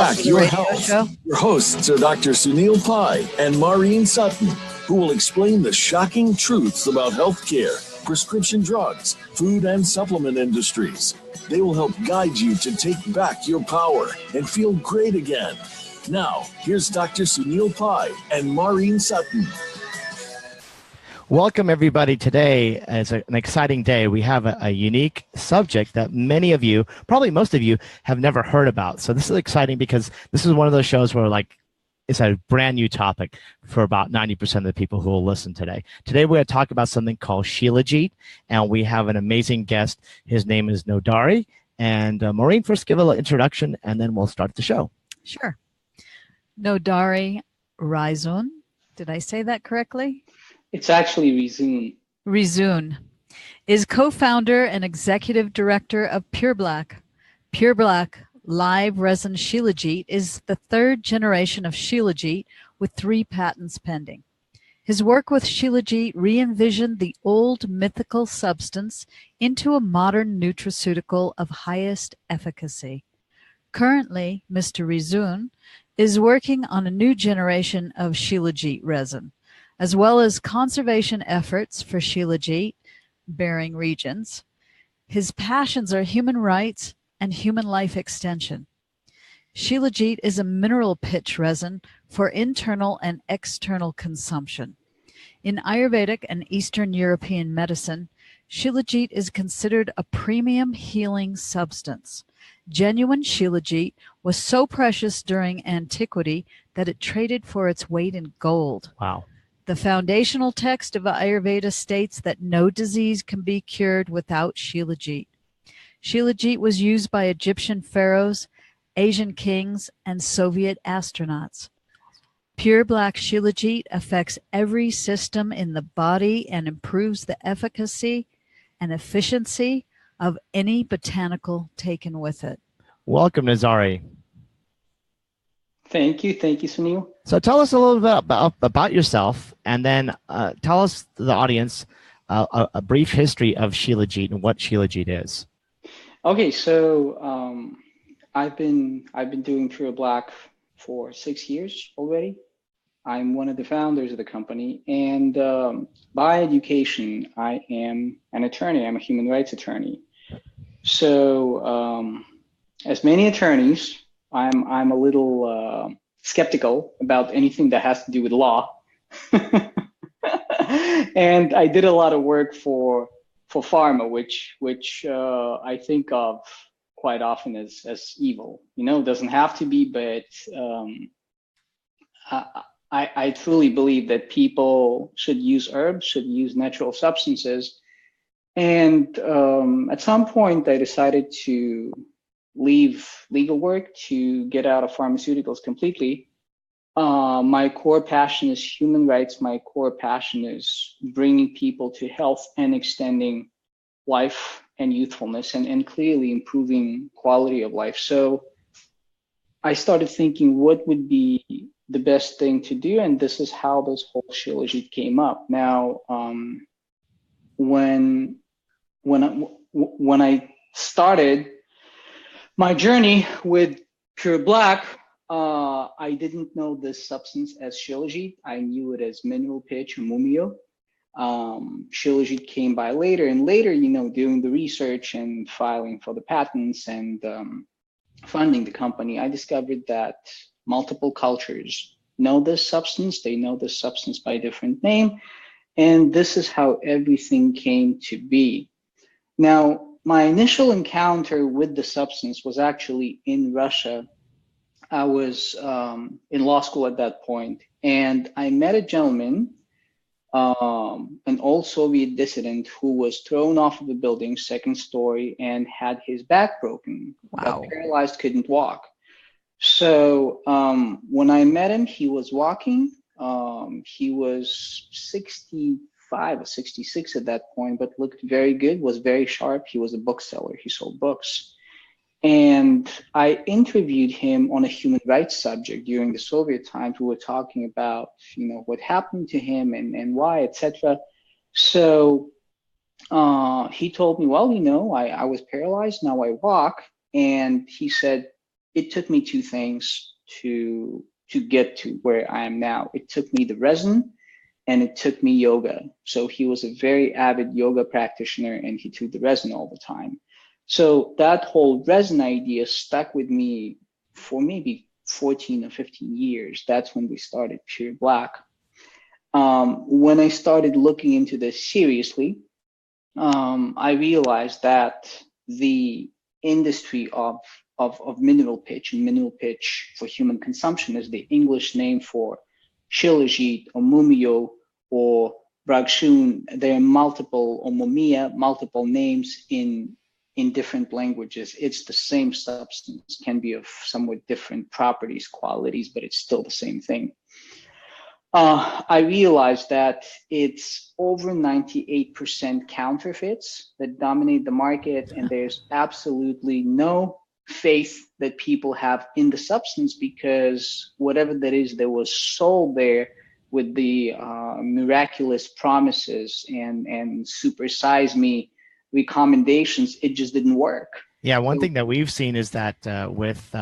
Back Your Health. Your hosts are Dr. Sunil Pai and Maureen Sutton, who will explain the shocking truths about healthcare, prescription drugs, food and supplement industries. They will help guide you to take back your power and feel great again. Now, here's Dr. Sunil Pai and Maureen Sutton. Welcome, everybody. Today is an exciting day. We have a unique subject that many of you, probably most of you, have never heard about. So this is exciting because this is one of those shows where it's a brand new topic for about 90% of the people who will listen today. Today we're going to talk about something called Shilajit, and we have an amazing guest. His name is Nodari. And Maureen, first give a little introduction, and then we'll start the show. Sure. Nodari Rizun. Did I say that correctly? It's actually Rizun. Rizun is co-founder and executive director of PurBlack. Pürblack Live Resin Shilajit is the third generation of Shilajit with 3 patents pending. His work with Shilajit re-envisioned the old mythical substance into a modern nutraceutical of highest efficacy. Currently, Mr. Rizun is working on a new generation of Shilajit resin, as well as conservation efforts for Shilajit bearing regions. His passions are human rights and human life extension. Shilajit is a mineral pitch resin for internal and external consumption. In Ayurvedic and Eastern European medicine, Shilajit is considered a premium healing substance. Genuine Shilajit was so precious during antiquity that it traded for its weight in gold. Wow. The foundational text of Ayurveda states that no disease can be cured without Shilajit. Shilajit was used by Egyptian pharaohs, Asian kings, and Soviet astronauts. PurBlack Shilajit affects every system in the body and improves the efficacy and efficiency of any botanical taken with it. Welcome, Nodari. Thank you, Sunil. So tell us a little bit about yourself, and then tell us, the audience, a brief history of Shilajit and what Shilajit is. Okay, so I've been doing PurBlack for 6 years already. I'm one of the founders of the company, and by education, I am an attorney. I'm a human rights attorney. So, as many attorneys, I'm a little skeptical about anything that has to do with law. And I did a lot of work for pharma, which I think of quite often as evil. You know, it doesn't have to be, but I truly believe that people should use herbs, should use natural substances. And at some point, I decided to leave legal work to get out of pharmaceuticals completely. My core passion is human rights. My core passion is bringing people to health and extending life and youthfulness and clearly improving quality of life. So I started thinking what would be the best thing to do, and this is how this whole Shilajit came up. Now, when I started my journey with PurBlack, I didn't know this substance as Shilajit. I knew it as mineral pitch or mumio. Shilajit came by later, and later, you know, doing the research and filing for the patents and funding the company, I discovered that multiple cultures know this substance. They know this substance by a different name, and this is how everything came to be. Now, my initial encounter with the substance was actually in Russia. I was in law school at that point, and I met a gentleman, an old Soviet dissident who was thrown off of a building, 2nd story, and had his back broken. Wow. Got paralyzed, couldn't walk. So when I met him, he was walking. He was 65 or 66 at that point, but looked very good, was very sharp. He was a bookseller. He sold books. And I interviewed him on a human rights subject during the Soviet times. We were talking about, you know, what happened to him and why, etc. So he told me, well, you know, I was paralyzed. Now I walk. And he said, it took me two things to get to where I am now. It took me the resin, and it took me yoga. So he was a very avid yoga practitioner, and he took the resin all the time. So that whole resin idea stuck with me for maybe 14 or 15 years. That's when we started PurBlack. When I started looking into this seriously, I realized that the industry of mineral pitch, and mineral pitch for human consumption is the English name for Shilajit or Mumio or Bragshun. There are multiple, or Mumia, multiple names in different languages. It's the same substance, can be of somewhat different properties, qualities, but it's still the same thing. I realized that it's over 98% counterfeits that dominate the market, and there's absolutely no faith that people have in the substance, because whatever that is that was sold there with the miraculous promises and super size me recommendations, it just didn't work. Yeah, one thing that we've seen is that with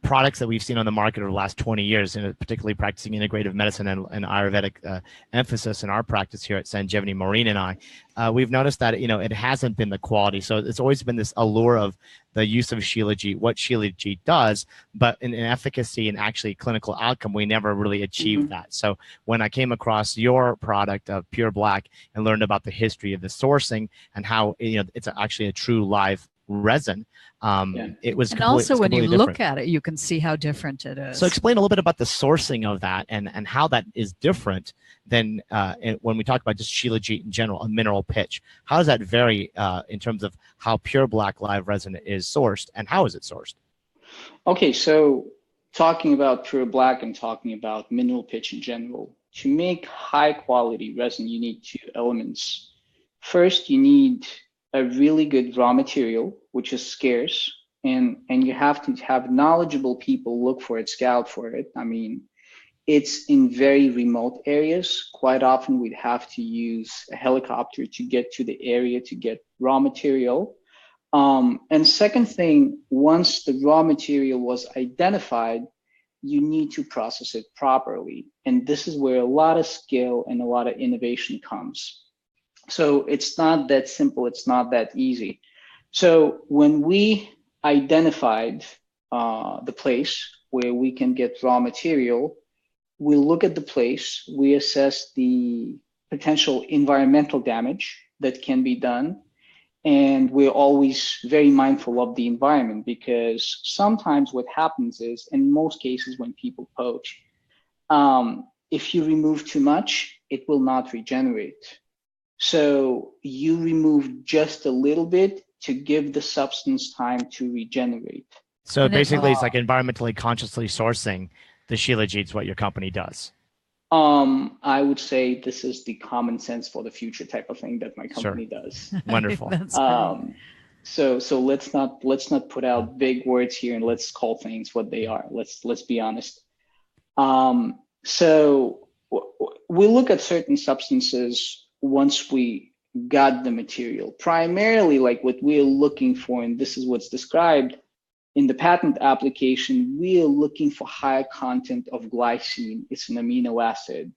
products that we've seen on the market over the last 20 years, and particularly practicing integrative medicine and Ayurvedic emphasis in our practice here at Sanjevani, Maureen and I, we've noticed that, it hasn't been the quality. So it's always been this allure of the use of Shilajit, what Shilajit does, but in efficacy and actually clinical outcome, we never really achieved that. So when I came across your product of PurBlack and learned about the history of the sourcing and how, it's actually a true live resin, it was, and also when you different. look at it, you can see how different it is. So explain a little bit about the sourcing of that and how that is different than when we talk about just Shilajit in general, a mineral pitch. How does that vary in terms of how PurBlack Live Resin is sourced, and how is it sourced? Okay, so talking about PurBlack and talking about mineral pitch in general, to make high quality resin, you need two elements. First, you need a really good raw material, which is scarce, and you have to have knowledgeable people look for it, scout for it. I mean, it's in very remote areas. Quite often we'd have to use a helicopter to get to the area to get raw material. And second thing, once the raw material was identified, you need to process it properly. And this is where a lot of skill and a lot of innovation comes. So it's not that simple, it's not that easy. So when we identified the place where we can get raw material, we look at the place, we assess the potential environmental damage that can be done, and we're always very mindful of the environment, because sometimes what happens is, in most cases when people poach, if you remove too much, it will not regenerate. So you remove just a little bit to give the substance time to regenerate. So basically, it's like environmentally consciously sourcing the Shilajit is what your company does. I would say this is the common sense for the future type of thing that my company does. Wonderful. So let's not put out big words here, and let's call things what they are. Let's be honest. So we look at certain substances once we got the material. Primarily, like what we're looking for, and this is what's described in the patent application, we are looking for higher content of glycine. It's an amino acid.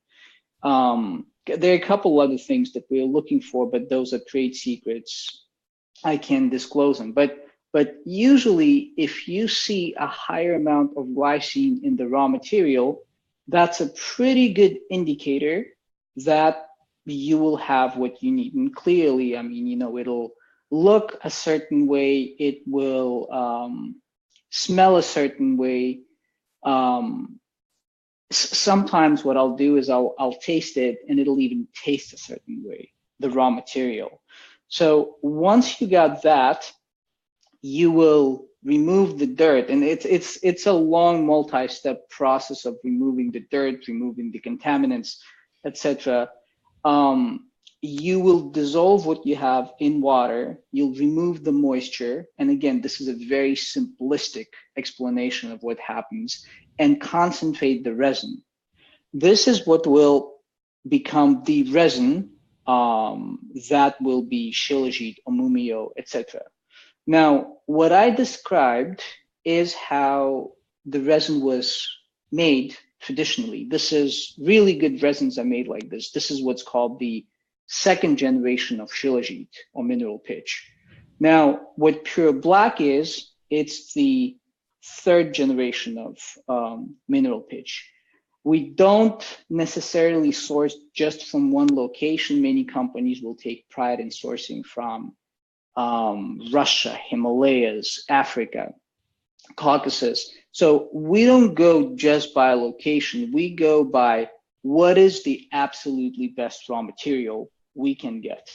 There are a couple other things that we're looking for, but those are trade secrets. I can't disclose them. But usually, if you see a higher amount of glycine in the raw material, that's a pretty good indicator that you will have what you need. And clearly, I mean, it'll look a certain way, it will smell a certain way. Sometimes what I'll do is I'll taste it, and it'll even taste a certain way, the raw material. So once you got that, you will remove the dirt, and it's a long multi-step process of removing the dirt, removing the contaminants, etc. You will dissolve what you have in water, you'll remove the moisture, and again, this is a very simplistic explanation of what happens, and concentrate the resin. This is what will become the resin that will be Shilajit, Mumio, etc. Now, what I described is how the resin was made traditionally. This is really good resins are made like this. This is what's called the second generation of Shilajit or mineral pitch. Now, what PurBlack is, it's the third generation of mineral pitch. We don't necessarily source just from one location. Many companies will take pride in sourcing from Russia, Himalayas, Africa, Caucasus. So we don't go just by location. We go by what is the absolutely best raw material we can get.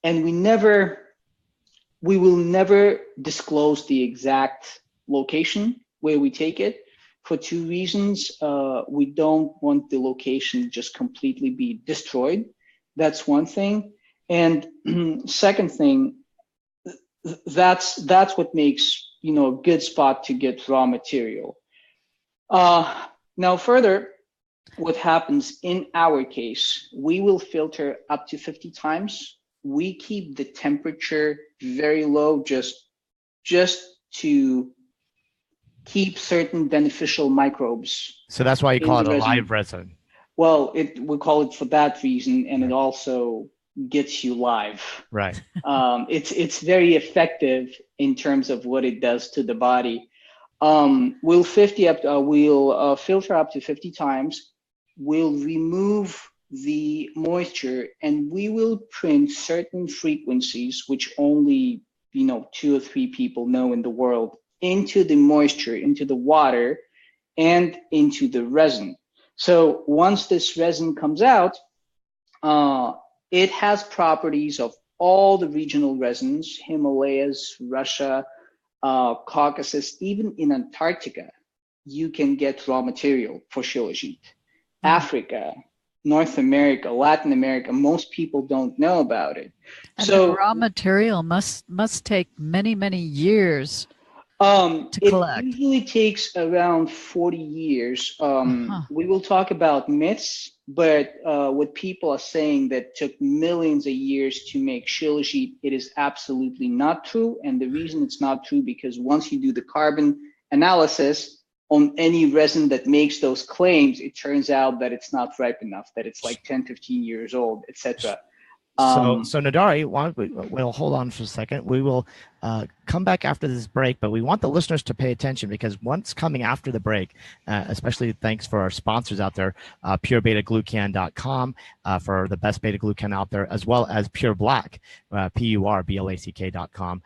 And we will never disclose the exact location where we take it for two reasons. We don't want the location just completely be destroyed. That's one thing. And second thing, that's what makes, you know, a good spot to get raw material. Now further, what happens in our case, we will filter up to 50 times. We keep the temperature very low just to keep certain beneficial microbes. So that's why you call it a live resin. Well, we call it for that reason, and it also gets you live. Right. It's very effective in terms of what it does to the body. We'll filter up to 50 times. We'll remove the moisture, and we will print certain frequencies, which only 2 or 3 people know in the world, into the moisture, into the water, and into the resin. So once this resin comes out, it has properties of all the regional resins, Himalayas, Russia, Caucasus, even in Antarctica, you can get raw material for Shilajit. Africa, North America, Latin America, most people don't know about it. And so the raw material must take many, many years to collect. It usually takes around 40 years. We will talk about myths, but what people are saying that took millions of years to make Shilajit, it is absolutely not true. And the reason it's not true, because once you do the carbon analysis on any resin that makes those claims, it turns out that it's not ripe enough, that it's like 10, 15 years old, etc. So Nodari, we'll hold on for a second. We will come back after this break, but we want the listeners to pay attention, because once coming after the break, especially thanks for our sponsors out there, purebetaglucan.com for the best beta glucan out there, as well as PurBlack, PURBlack.com,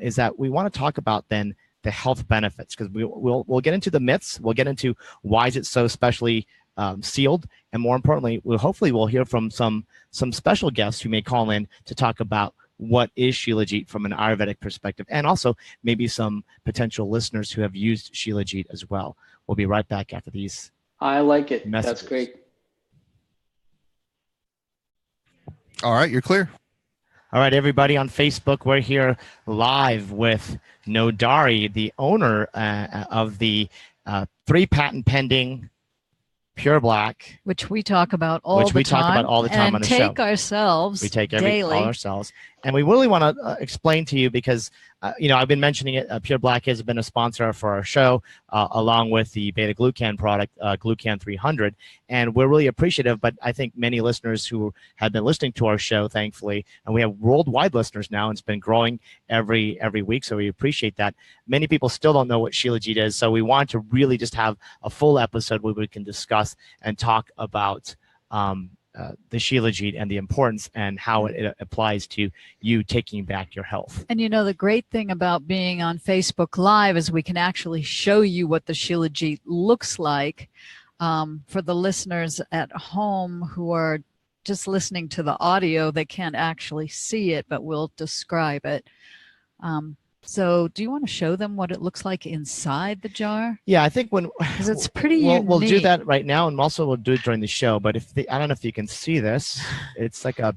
is that we want to talk about then the health benefits, because we'll get into the myths, we'll get into why is it so specially sealed, and more importantly, we'll hear from some special guests who may call in to talk about what is Shilajit from an Ayurvedic perspective, and also maybe some potential listeners who have used Shilajit as well. We'll be right back after these. I like it. Messages. That's great. All right, you're clear. All right, everybody on Facebook, we're here live with Nodari, the owner of the 3 patent pending PurBlack, which we talk about all the time. Which we talk about all the time on the show. We take daily. all ourselves. And we really want to explain to you, because, I've been mentioning it. PurBlack has been a sponsor for our show, along with the beta glucan product, Glucan 300. And we're really appreciative. But I think many listeners who have been listening to our show, thankfully, and we have worldwide listeners now, and it's been growing every week. So we appreciate that. Many people still don't know what Shilajit is. So we want to really just have a full episode where we can discuss and talk about the Shilajit and the importance and how it applies to you taking back your health. And the great thing about being on Facebook Live is we can actually show you what the Shilajit looks like. For the listeners at home who are just listening to the audio, they can't actually see it, but we'll describe it. So do you want to show them what it looks like inside the jar? Yeah, I think because it's pretty unique. We'll do that right now, and also we'll do it during the show. But I don't know if you can see this. It's like I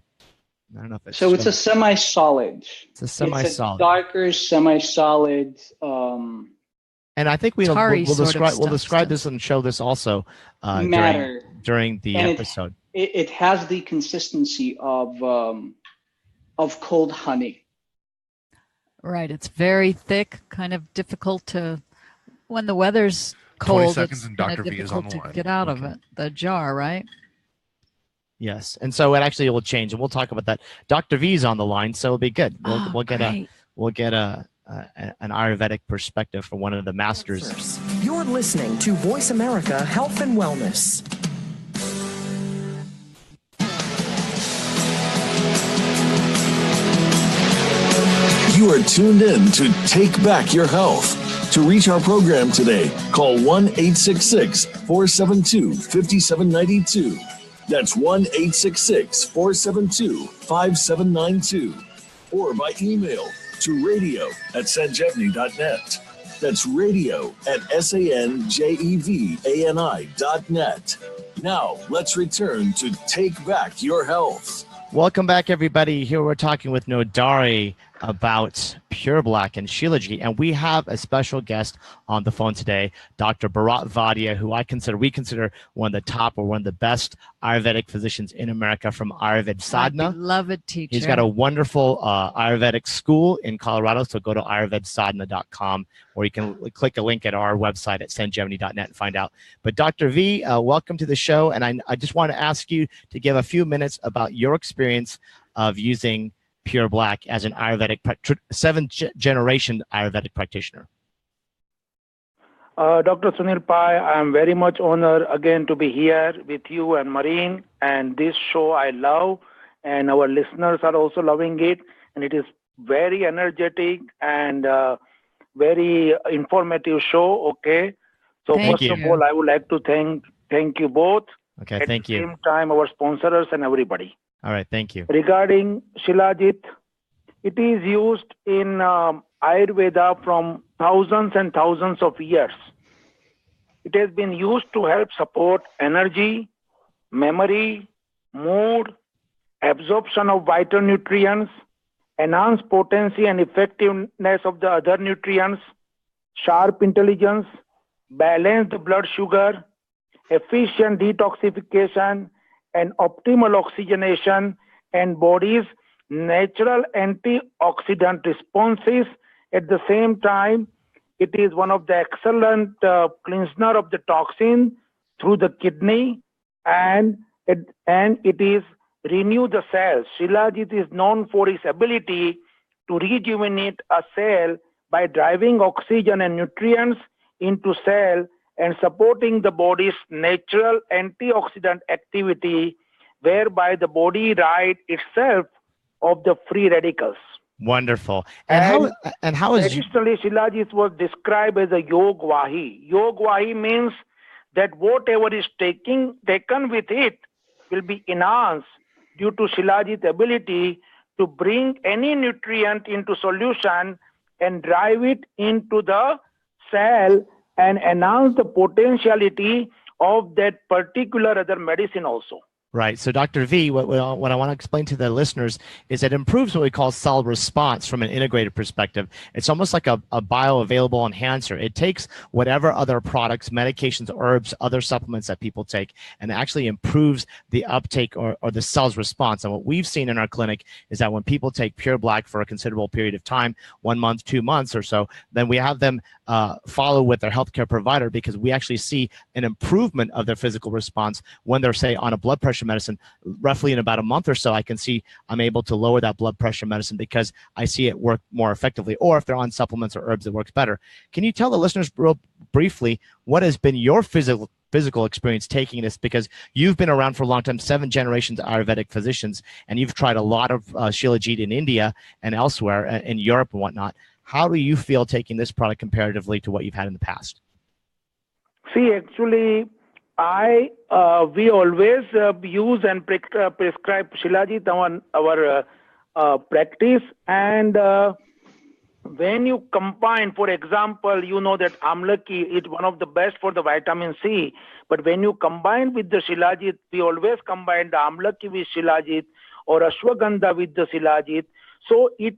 don't know if it's. So it's a semi-solid. It's a semi-solid. It's a darker semi-solid. And I think we'll describe this and show this also during the episode. It has the consistency of cold honey. Right. It's very thick, kind of difficult to, when the weather's 20 cold, seconds it's and kind Dr. of V is on difficult the to line. get out of Okay. it, the jar, right? Yes, and so it actually will change, and we'll talk about that. Dr. V's on the line, so it'll be good. We'll get great. an Ayurvedic perspective from one of the masters. You're listening to Voice America Health and Wellness. You are tuned in to Take Back Your Health. To reach our program today, call 1-866-472-5792. That's 1-866-472-5792. Or by email to radio@sanjevani.net. That's radio@sanjevani.net. Now, let's return to Take Back Your Health. Welcome back, everybody. Here we're talking with Nodari about PurBlack and Shilajit, and we have a special guest on the phone today, Dr. Bharat Vadia, who we consider one of the top or one of the best Ayurvedic physicians in America from Ayurveda Sadhana. Beloved teacher. He's got a wonderful Ayurvedic school in Colorado, so go to ayurvedsadhana.com, or you can click a link at our website at sanjevani.net and find out. But Dr. V, welcome to the show, and I just want to ask you to give a few minutes about your experience of using PurBlack as an Ayurvedic, seventh-generation Ayurvedic practitioner. Dr. Sunil Pai, I am very much honored again to be here with you and Marine, and this show I love, and our listeners are also loving it, and it is very energetic and very informative show. Okay, so Thank first of you. all, I would like to thank you both. Okay, at thank the you. same time, our sponsors and everybody. All right, thank you. Regarding Shilajit, it is used in Ayurveda from thousands and thousands of years. It has been used to help support energy, memory, mood, absorption of vital nutrients, enhance potency and effectiveness of the other nutrients, sharp intelligence, balance the blood sugar, efficient detoxification, and optimal oxygenation, and body's natural antioxidant responses. At the same time, it is one of the excellent cleanser of the toxin through the kidney, and it is renew the cells. Shilajit is known for its ability to rejuvenate a cell by driving oxygen and nutrients into cell and supporting the body's natural antioxidant activity, whereby the body rids itself of the free radicals. Wonderful. And how is Traditionally, Shilajit was described as a yogvahi. Yogvahi means that whatever is taken with it will be enhanced due to Shilajit's ability to bring any nutrient into solution and drive it into the cell and enhance the potentiality of that particular other medicine also. Right. So, Dr. V, what I want to explain to the listeners is it improves what we call cell response from an integrative perspective. It's almost like a bioavailable enhancer. It takes whatever other products, medications, herbs, other supplements that people take, and actually improves the uptake or the cell's response. And what we've seen in our clinic is that when people take PurBlack for a considerable period of time, 1 month, 2 months or so, then we have them follow with their healthcare provider, because we actually see an improvement of their physical response when they're, say, on a blood pressure medicine. Roughly in about a month or so, I can see I'm able to lower that blood pressure medicine because I see it work more effectively. Or if they're on supplements or herbs, it works better. Can you tell the listeners real briefly what has been your physical experience taking this, because you've been around for a long time, 7 generations of Ayurvedic physicians, and you've tried a lot of Shilajit in India and elsewhere in Europe and whatnot. How do you feel taking this product comparatively to what you've had in the past? See, actually, we always use and prescribe Shilajit our practice, and when you combine, for example, you know that Amlaki is one of the best for the vitamin C, but when you combine with the Shilajit, we always combine the Amlaki with Shilajit or Ashwagandha with the Shilajit, so it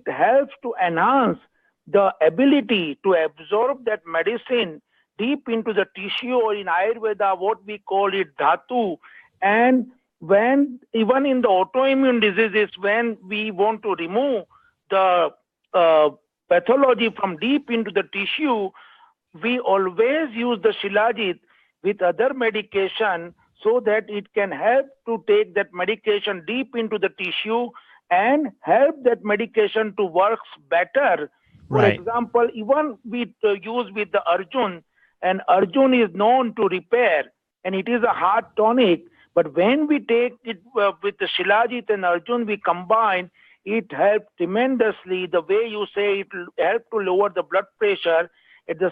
helps to enhance the ability to absorb that medicine deep into the tissue, or in Ayurveda, what we call it dhatu. And when even in the autoimmune diseases, when we want to remove the pathology from deep into the tissue, we always use the Shilajit with other medication so that it can help to take that medication deep into the tissue and help that medication to work better. For example, even we use with the Arjun, and Arjun is known to repair, and it is a heart tonic. But when we take it with the Shilajit and Arjun, we combine, it helps tremendously. The way you say it will help to lower the blood pressure. At the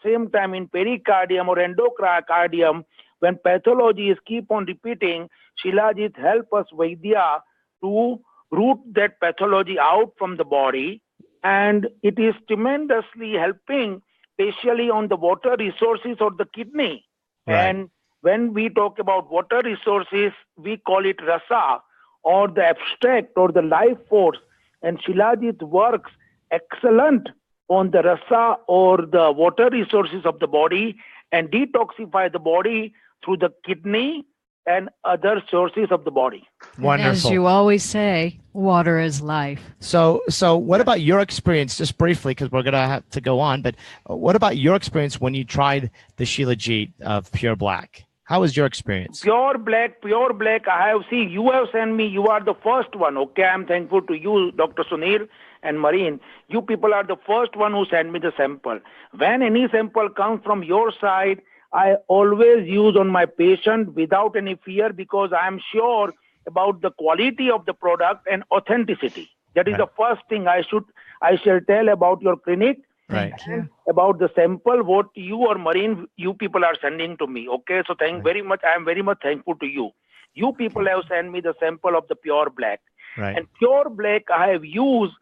same time, in pericardium or endocardium, when pathologies keep on repeating, Shilajit help us, Vaidya, to root that pathology out from the body. And it is tremendously helping, especially on the water resources of the kidney. Right. And when we talk about water resources, we call it rasa, or the abstract, or the life force. And Shilajit works excellent on the rasa or the water resources of the body and detoxify the body through the kidney and other sources of the body. Wonderful. As you always say, water is life. So what about your experience, just briefly, because we're going to have to go on, but what about your experience when you tried the Shilajit of PurBlack? How was your experience? PurBlack, I have seen, you have sent me, you are the first one, okay? I'm thankful to you, Dr. Sunil and Marine. You people are the first one who sent me the sample. When any sample comes from your side, I always use on my patient without any fear, because I am sure about the quality of the product and authenticity. That is the first thing I shall tell about your clinic. Right. And about the sample, what you or Marine, you people are sending to me. Okay, so very much. I am very much thankful to you. You people have sent me the sample of the PurBlack. Right. And PurBlack I have used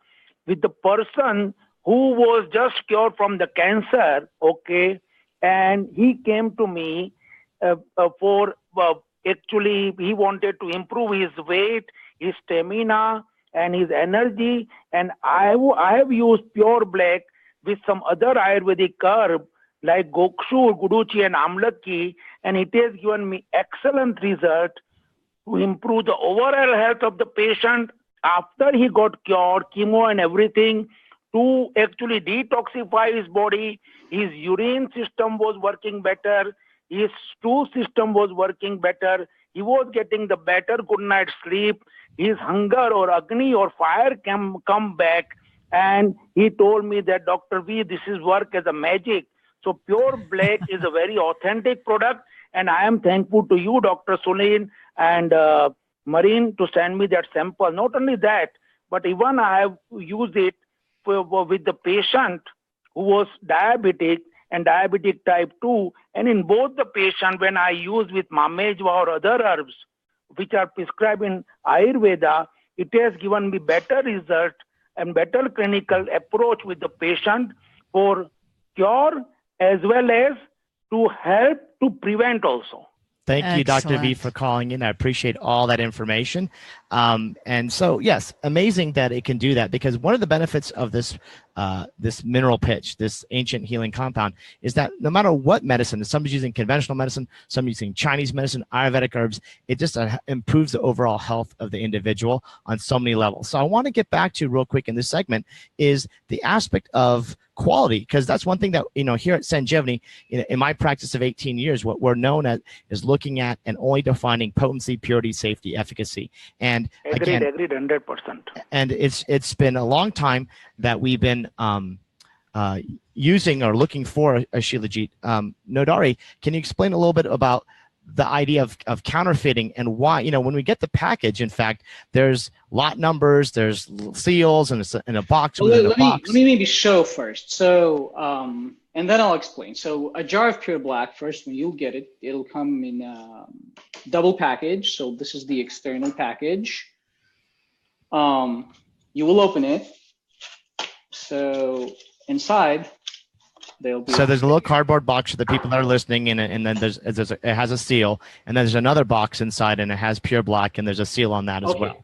with the person who was just cured from the cancer. Okay, and he came to me for actually he wanted to improve his weight, his stamina, and his energy. And I have used PurBlack with some other Ayurvedic herb like Gokshu, Guduchi, and Amlaki, and it has given me excellent result to improve the overall health of the patient after he got cured, chemo and everything, to actually detoxify his body. His urine system was working better. His stool system was working better. He was getting the better good night sleep. His hunger or agni or fire can come back. And he told me that, Dr. V, this is work as a magic. So PurBlack is a very authentic product. And I am thankful to you, Dr. Sunil and Marine, to send me that sample. Not only that, but even I have used it with the patient who was diabetic and diabetic type 2. And in both the patient, when I use with Mamejva or other herbs, which are prescribed in Ayurveda, it has given me better result and better clinical approach with the patient for cure as well as to help to prevent also. Thank you, Dr. V, Excellent. for calling in. I appreciate all that information. And so, yes, amazing that it can do that, because one of the benefits of this this mineral pitch, this ancient healing compound, is that no matter what medicine, somebody's using conventional medicine, some using Chinese medicine, Ayurvedic herbs, it just improves the overall health of the individual on so many levels. So I want to get back to real quick in this segment is the aspect of quality, because that's one thing that, you know, here at Sanjevani, in my practice of 18 years, what we're known at is looking at and only defining potency, purity, safety, efficacy. And Agreed, again, 100%. and it's been a long time that we've been using or looking for a Shilajit. Nodari, can you explain a little bit about the idea of counterfeiting and why, you know, when we get the package, in fact, there's lot numbers, there's seals, and it's in a box. Well, let me maybe show first. So, and then I'll explain. So a jar of PurBlack, first, when you get it, it'll come in a double package. So this is the external package. You will open it. So inside, there'll be. So there's a little cardboard box for the people that are listening, and then it has a seal, and then there's another box inside, and it has PurBlack, and there's a seal on that as well.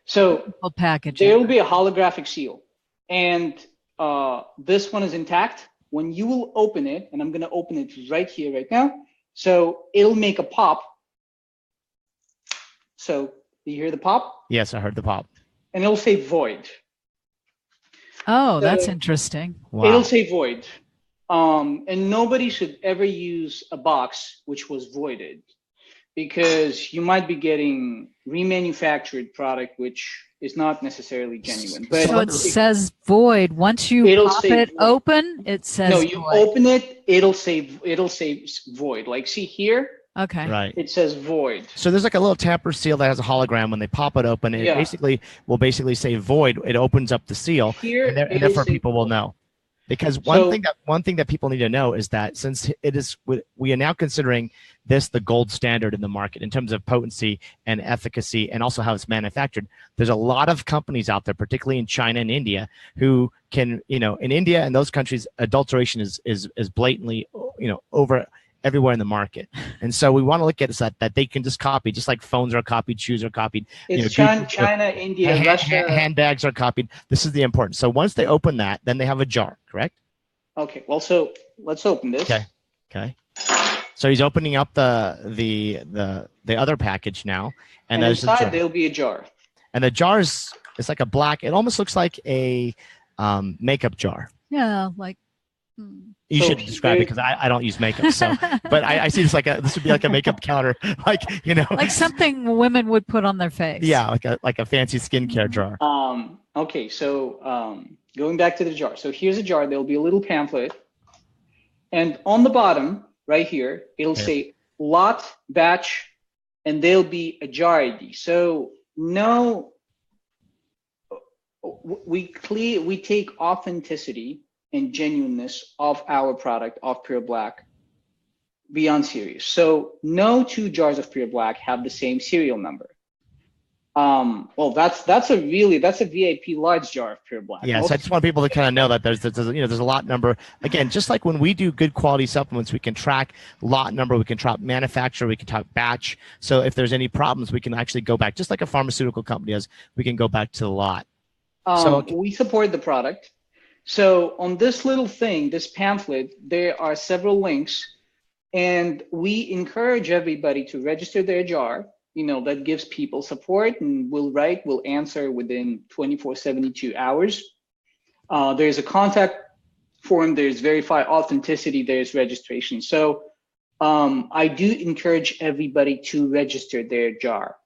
So packaging. there will be a holographic seal, and this one is intact. When you will open it, and I'm going to open it right here, right now. So it'll make a pop. So do you hear the pop? Yes, I heard the pop. And it'll say void. Oh, that's So interesting. Wow. it'll say void. And nobody should ever use a box which was voided, because you might be getting remanufactured product which is not necessarily genuine. But So it says void. Once you it'll pop say it void. open, it says No, you void. open it, it'll say void. Like, see here, Okay. Right. it says void. So there's like a little tamper seal that has a hologram. When they pop it open, it Yeah. will basically say void. It opens up the seal, Here, and it'll therefore say people will void. know. Because So- one thing that people need to know is that since it is, we are now considering this the gold standard in the market in terms of potency and efficacy, and also how it's manufactured. There's a lot of companies out there, particularly in China and India, who can, in India and those countries, adulteration is blatantly, over everywhere in the market. And so we want to look at it that they can just copy, just like phones are copied, shoes are copied. It's China, India, Russia. Handbags are copied. This is the important. So once they open that, then they have a jar, correct? Okay, well, so let's open this. Okay. So he's opening up the other package now, And there's a jar. inside there'll be a jar. And the jar it's like a black. It almost looks like a makeup jar. Yeah, like. You So should describe it, because I don't use makeup. So, but I see this this would be like a makeup counter, like something women would put on their face. Yeah, like a fancy skincare jar. Okay, so going back to the jar. So here's a jar. There'll be a little pamphlet, and on the bottom right here, it'll say lot, batch, and there'll be a jar ID. So no, we take authenticity and genuineness of our product, of PurBlack, beyond serious. So no two jars of PurBlack have the same serial number. Well, that's a VIP large jar of PurBlack. Yeah, so I just want people to kind of know that there's a lot number. Again, just like when we do good quality supplements, we can track lot number, we can track manufacturer, we can track batch. So if there's any problems, we can actually go back, just like a pharmaceutical company does. We can go back to the lot. We support the product. So on this little thing, this pamphlet, there are several links, and we encourage everybody to register their jar. That gives people support, and we'll answer within 72 hours. There's a contact form, there's verify authenticity, there's registration. So I do encourage everybody to register their jar,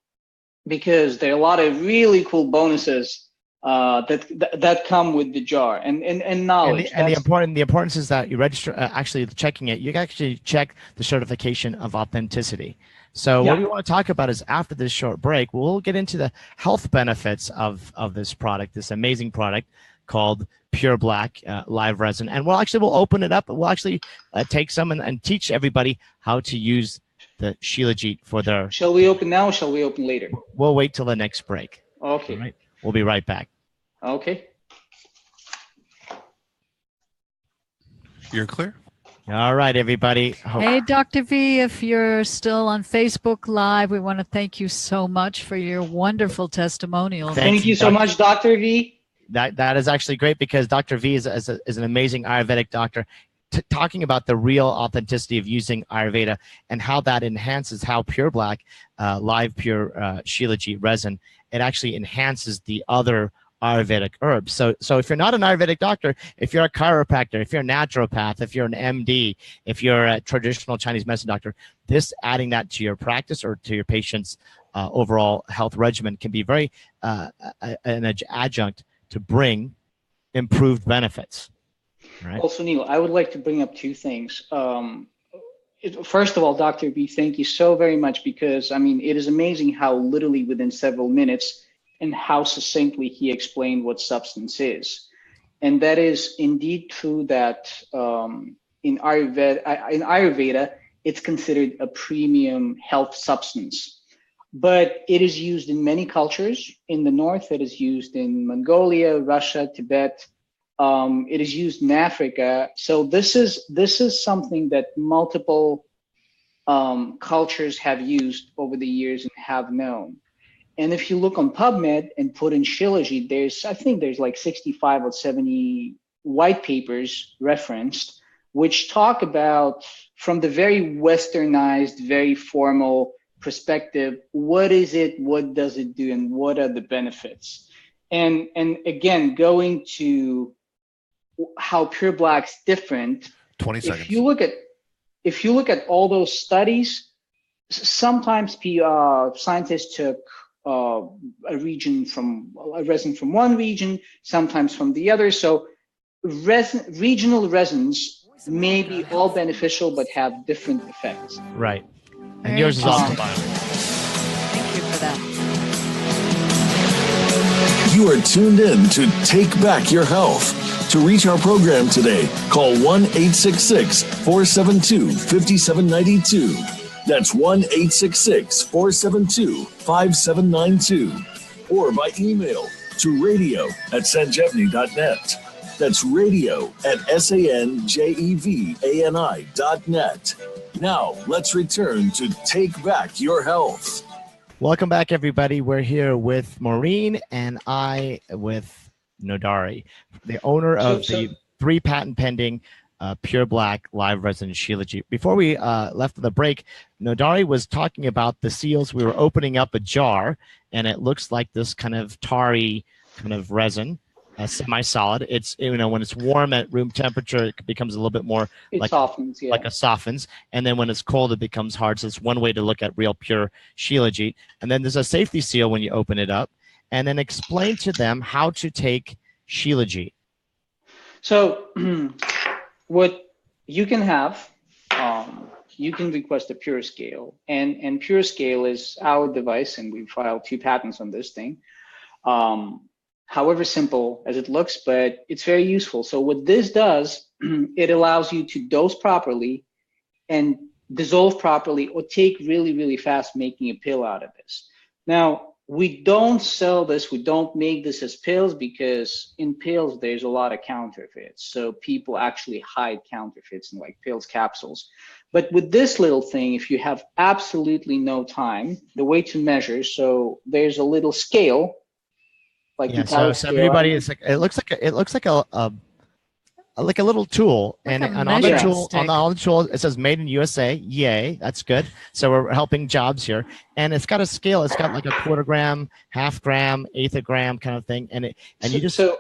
because there are a lot of really cool bonuses that come with the jar and knowledge. And the importance is that you register, actually checking it, you can actually check the certification of authenticity. So what we want to talk about is, after this short break, we'll get into the health benefits of this product, this amazing product called PurBlack Live Resin. And we'll open it up. We'll actually take some and teach everybody how to use the Shilajit for their... Shall we open now or shall we open later? We'll wait till the next break. Okay. All right. We'll be right back. Okay. You're clear? All right, everybody. Hey, Dr. V, if you're still on Facebook Live, we want to thank you so much for your wonderful testimonials. Thank you so much, Dr. V. That is actually great, because Dr. V is an amazing Ayurvedic doctor, talking about the real authenticity of using Ayurveda and how that enhances how PurBlack Live Pure Shilajit resin, it actually enhances the other Ayurvedic herbs. So if you're not an Ayurvedic doctor, if you're a chiropractor, if you're a naturopath, if you're an MD, if you're a traditional Chinese medicine doctor, adding that to your practice or to your patient's overall health regimen can be very an adjunct to bring improved benefits. Right. Also, Neil, I would like to bring up two things. First of all, Dr. B, thank you so very much, because it is amazing how literally within several minutes and how succinctly he explained what substance is. And that is indeed true that in Ayurveda, it's considered a premium health substance, but it is used in many cultures. In the north, it is used in Mongolia, Russia, Tibet. It is used in Africa. So this is something that multiple cultures have used over the years and have known. And if you look on PubMed and put in Shilajit, there's like 65 or 70 white papers referenced, which talk about, from the very westernized, very formal perspective, what is it, what does it do, and what are the benefits. And again, going to how PurBlack's different. 20 seconds. If you look at all those studies, sometimes scientists took a resin from one region, sometimes from the other. So regional resins may be all beneficial but have different effects. Right. And yours is also bio. Thank you for that. You are tuned in to Take Back Your Health. To reach our program today, call 1-866-472-5792. That's 1-866-472-5792. Or by email to radio@sanjevani.net. That's radio@sanjevani.net. Now, let's return to Take Back Your Health. Welcome back, everybody. We're here with Maureen and I with Nodari, the owner of the 3 patent pending PurBlack Live Resin Shilajit. Before we left the break, Nodari was talking about the seals. We were opening up a jar, and it looks like this kind of tarry kind of resin, semi-solid. It's, when it's warm at room temperature, it becomes a little bit more softens, like it softens. And then when it's cold, it becomes hard. So it's one way to look at real pure Shilajit. And then there's a safety seal when you open it up. And then explain to them how to take Shilajit. So what you can have, you can request a Pure Scale, and Pure Scale is our device, and we filed 2 patents on this thing. However simple as it looks, but it's very useful. So what this does, it allows you to dose properly and dissolve properly, or take really, really fast, making a pill out of this. Now, we don't sell this, we don't make this as pills, because in pills, there's a lot of counterfeits. So people actually hide counterfeits in like pills, capsules. But with this little thing, if you have absolutely no time, the way to measure, so there's a little scale, like so everybody is like, it looks like a little tool, like and on the tool it says "Made in USA." Yay, that's good. So we're helping jobs here, and it's got a scale. It's got like a 1/4 gram, 1/2 gram, 1/8 of gram kind of thing, and you just. So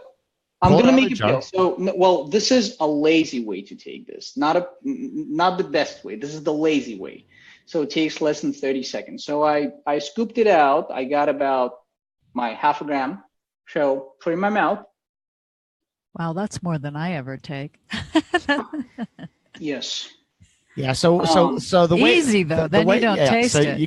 I'm going to make a pill. So well, this is a lazy way to take this, not the best way. This is the lazy way. So it takes less than 30 seconds. So I scooped it out. I got about my 1/2 gram. So put it in my mouth. Wow, that's more than I ever take. Yes. Yeah. So the way easy though, then you don't taste so it. you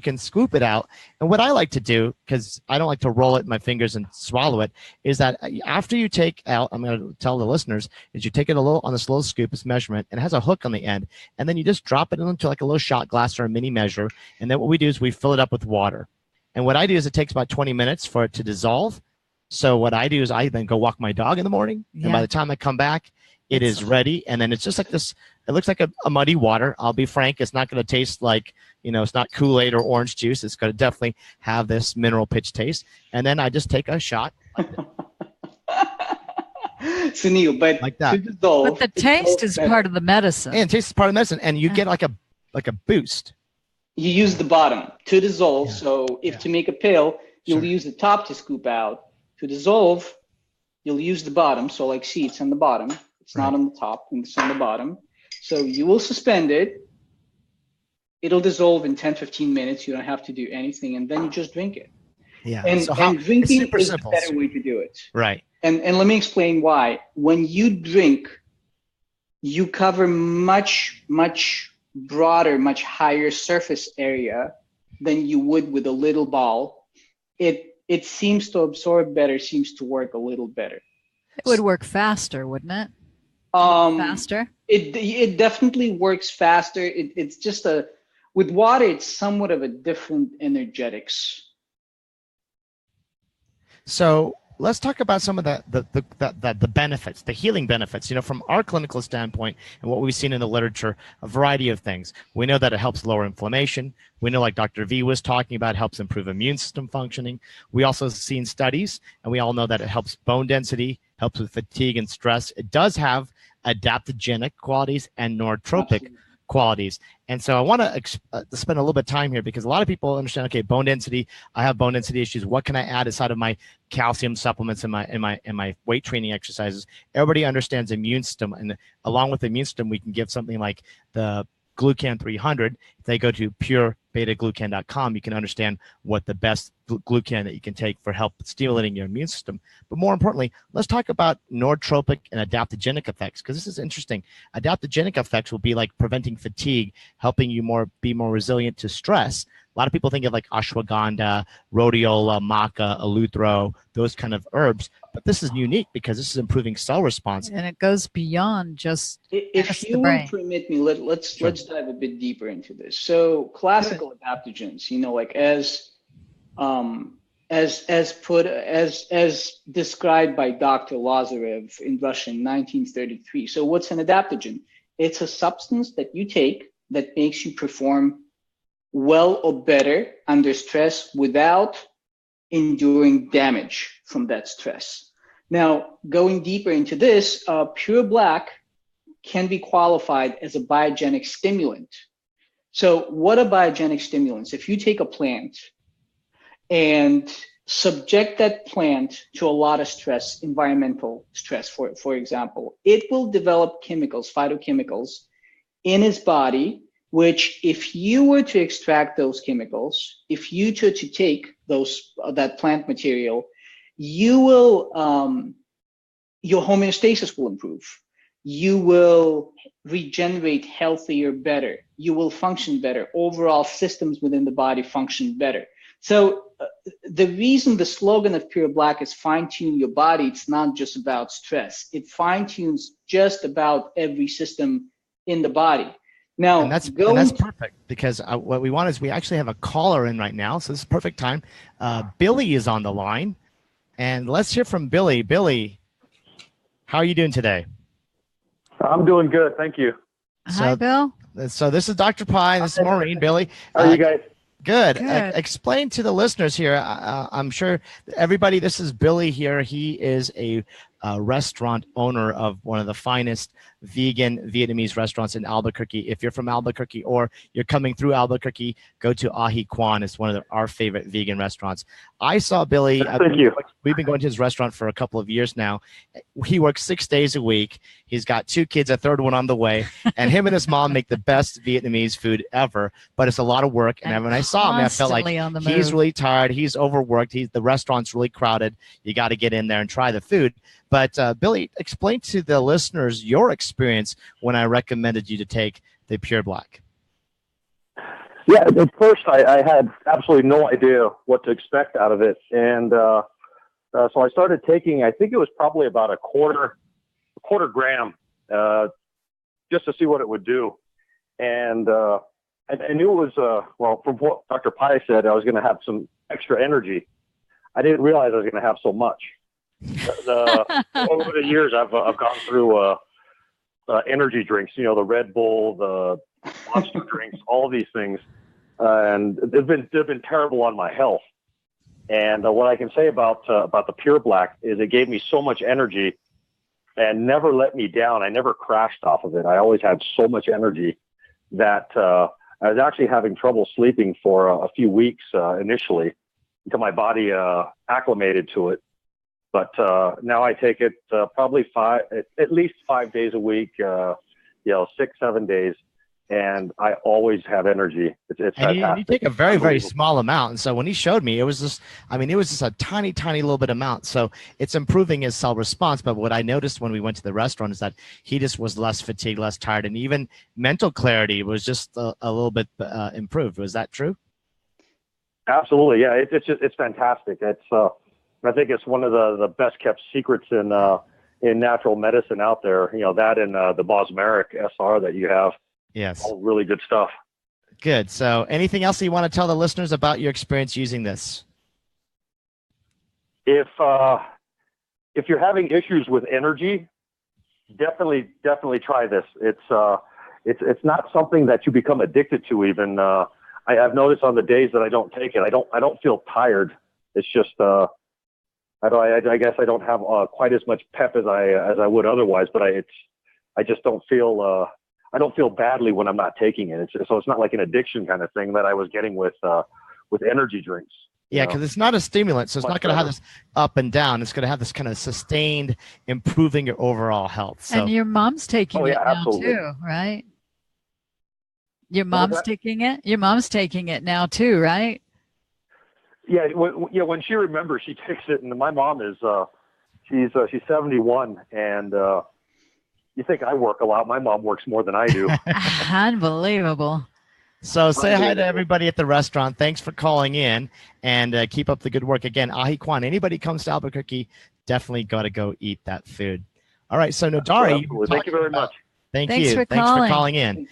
can scoop it out, and what I like to do, because I don't like to roll it in my fingers and swallow it, is that after you take out, I'm going to tell the listeners, is you take it a little on this little scoop, it's measurement, and it has a hook on the end, and then you just drop it into like a little shot glass or a mini measure, and then what we do is we fill it up with water, and what I do is it takes about 20 minutes for it to dissolve. So what I do is I then go walk my dog in the morning, and by the time I come back, it is ready. And then it's just like this. It looks like a muddy water. I'll be frank. It's not going to taste like, it's not Kool-Aid or orange juice. It's going to definitely have this mineral pitch taste. And then I just take a shot. Sunil, but like that. But the taste is part of the medicine. And taste is part of the medicine. And you get like a boost. You use the bottom to dissolve. Yeah. So if to make a pill, you'll use the top to scoop out. To dissolve, you'll use the bottom. So like, see, it's on the bottom. It's not on the top, it's on the bottom. So you will suspend it. It'll dissolve in 10-15 minutes. You don't have to do anything. And then you just drink it. Yeah. And drinking is a better way to do it. Right. And let me explain why. When you drink, you cover much, much broader, much higher surface area than you would with a little ball. It seems to absorb better, seems to work a little better. It would work faster, wouldn't it? Faster? It definitely works faster. It's just with water, it's somewhat of a different energetics. So let's talk about some of the benefits, the healing benefits, from our clinical standpoint and what we've seen in the literature, a variety of things. We know that it helps lower inflammation. We know, like Dr. V was talking about, it helps improve immune system functioning. We also have seen studies, and we all know that it helps bone density, helps with fatigue and stress. It does have adaptogenic qualities and neurotropic qualities. And so I want to spend a little bit of time here because a lot of people understand, okay, bone density, I have bone density issues. What can I add aside of my calcium supplements and my weight training exercises? Everybody understands immune system. And along with the immune system, we can give something like the Glucan 300. If they go to purebetaglucan.com, you can understand what the best glucan that you can take for help stimulating your immune system. But more importantly, let's talk about nootropic and adaptogenic effects, because this is interesting. Adaptogenic effects will be like preventing fatigue, helping you be more resilient to stress. A lot of people think of like ashwagandha, rhodiola, maca, eleuthero, those kind of herbs. But this is unique because this is improving cell response. And it goes beyond just if you will permit me, let's dive a bit deeper into this. So classical adaptogens, like as described by Dr. Lazarev in Russia in 1933. So what's an adaptogen? It's a substance that you take that makes you perform well or better under stress without enduring damage from that stress. Now, going deeper into this, PurBlack can be qualified as a biogenic stimulant. So what are biogenic stimulants? If you take a plant and subject that plant to a lot of stress, environmental stress, for example, it will develop chemicals, phytochemicals in its body, which if you were to extract those chemicals, if you were to take that plant material, you will, your homeostasis will improve. You will regenerate healthier, better. You will function better. Overall systems within the body function better. So the reason the slogan of PurBlack is fine-tune your body, it's not just about stress. It fine-tunes just about every system in the body. Now, and that's perfect because what we want is we actually have a caller in right now, so this is perfect time. Billy is on the line, and let's hear from Billy. Billy, how are you doing today? I'm doing good, thank you. Hi, Bill. So this is Dr. Pye. This is Maureen. Billy, how are you guys? Good. Explain to the listeners here. I'm sure everybody. This is Billy here. He is a restaurant owner of one of the finest vegan Vietnamese restaurants in Albuquerque. If you're from Albuquerque or you're coming through Albuquerque, go to Ahi Kwan. It's one of our favorite vegan restaurants. I saw Billy. Thank you. We've been going to his restaurant for a couple of years now. He works 6 days a week. He's got 2 kids, a third one on the way, and him and his mom make the best Vietnamese food ever. But it's a lot of work. And when I saw him, I felt like he's really tired. He's overworked. The restaurant's really crowded. You got to get in there and try the food. But Billy, explain to the listeners your experience when I recommended you to take the PurBlack. Yeah, at first I had absolutely no idea what to expect out of it. And so I started taking, I think it was probably about a quarter gram, just to see what it would do. And I knew it was, well, from what Dr. Pye said, I was going to have some extra energy. I didn't realize I was going to have so much. Over the years, I've gone through energy drinks, the Red Bull, the Monster drinks, all of these things, and they've been terrible on my health. And what I can say about the PurBlack is it gave me so much energy and never let me down. I never crashed off of it. I always had so much energy that I was actually having trouble sleeping for a few weeks initially until my body acclimated to it. But now I take it probably at least 5 days a week, 6-7 days, and I always have energy. It's fantastic. You take a very, very small amount. And so when he showed me, it was just a tiny, tiny little bit amount. So it's improving his cell response. But what I noticed when we went to the restaurant is that he just was less fatigued, less tired, and even mental clarity was just a little bit improved. Was that true? Absolutely. Yeah, it's fantastic. I think it's one of the best kept secrets in natural medicine out there. That and the Bosmeric-SR that you have. Yes. All really good stuff. Good. So anything else you want to tell the listeners about your experience using this? If you're having issues with energy, definitely try this. It's not something that you become addicted to even. I've noticed on the days that I don't take it, I don't feel tired. It's just I guess I don't have quite as much pep as I would otherwise, but I just don't feel I don't feel badly when I'm not taking it. So it's not like an addiction kind of thing that I was getting with energy drinks. Yeah, because it's not a stimulant, so it's not going to have this up and down. It's going to have this kind of sustained improving your overall health. So, and your mom's taking it now absolutely. too, right? Your mom's taking it. Your mom's taking it now too, right? Yeah, when she remembers, she takes it. And my mom is she's 71, and you think I work a lot? My mom works more than I do. Unbelievable. So say hi to everybody at the restaurant. Thanks for calling in, and keep up the good work. Again, Ahi Kwan, anybody comes to Albuquerque, definitely got to go eat that food. All right, so Nodari. Thank you very much. Thanks for Thanks for calling in.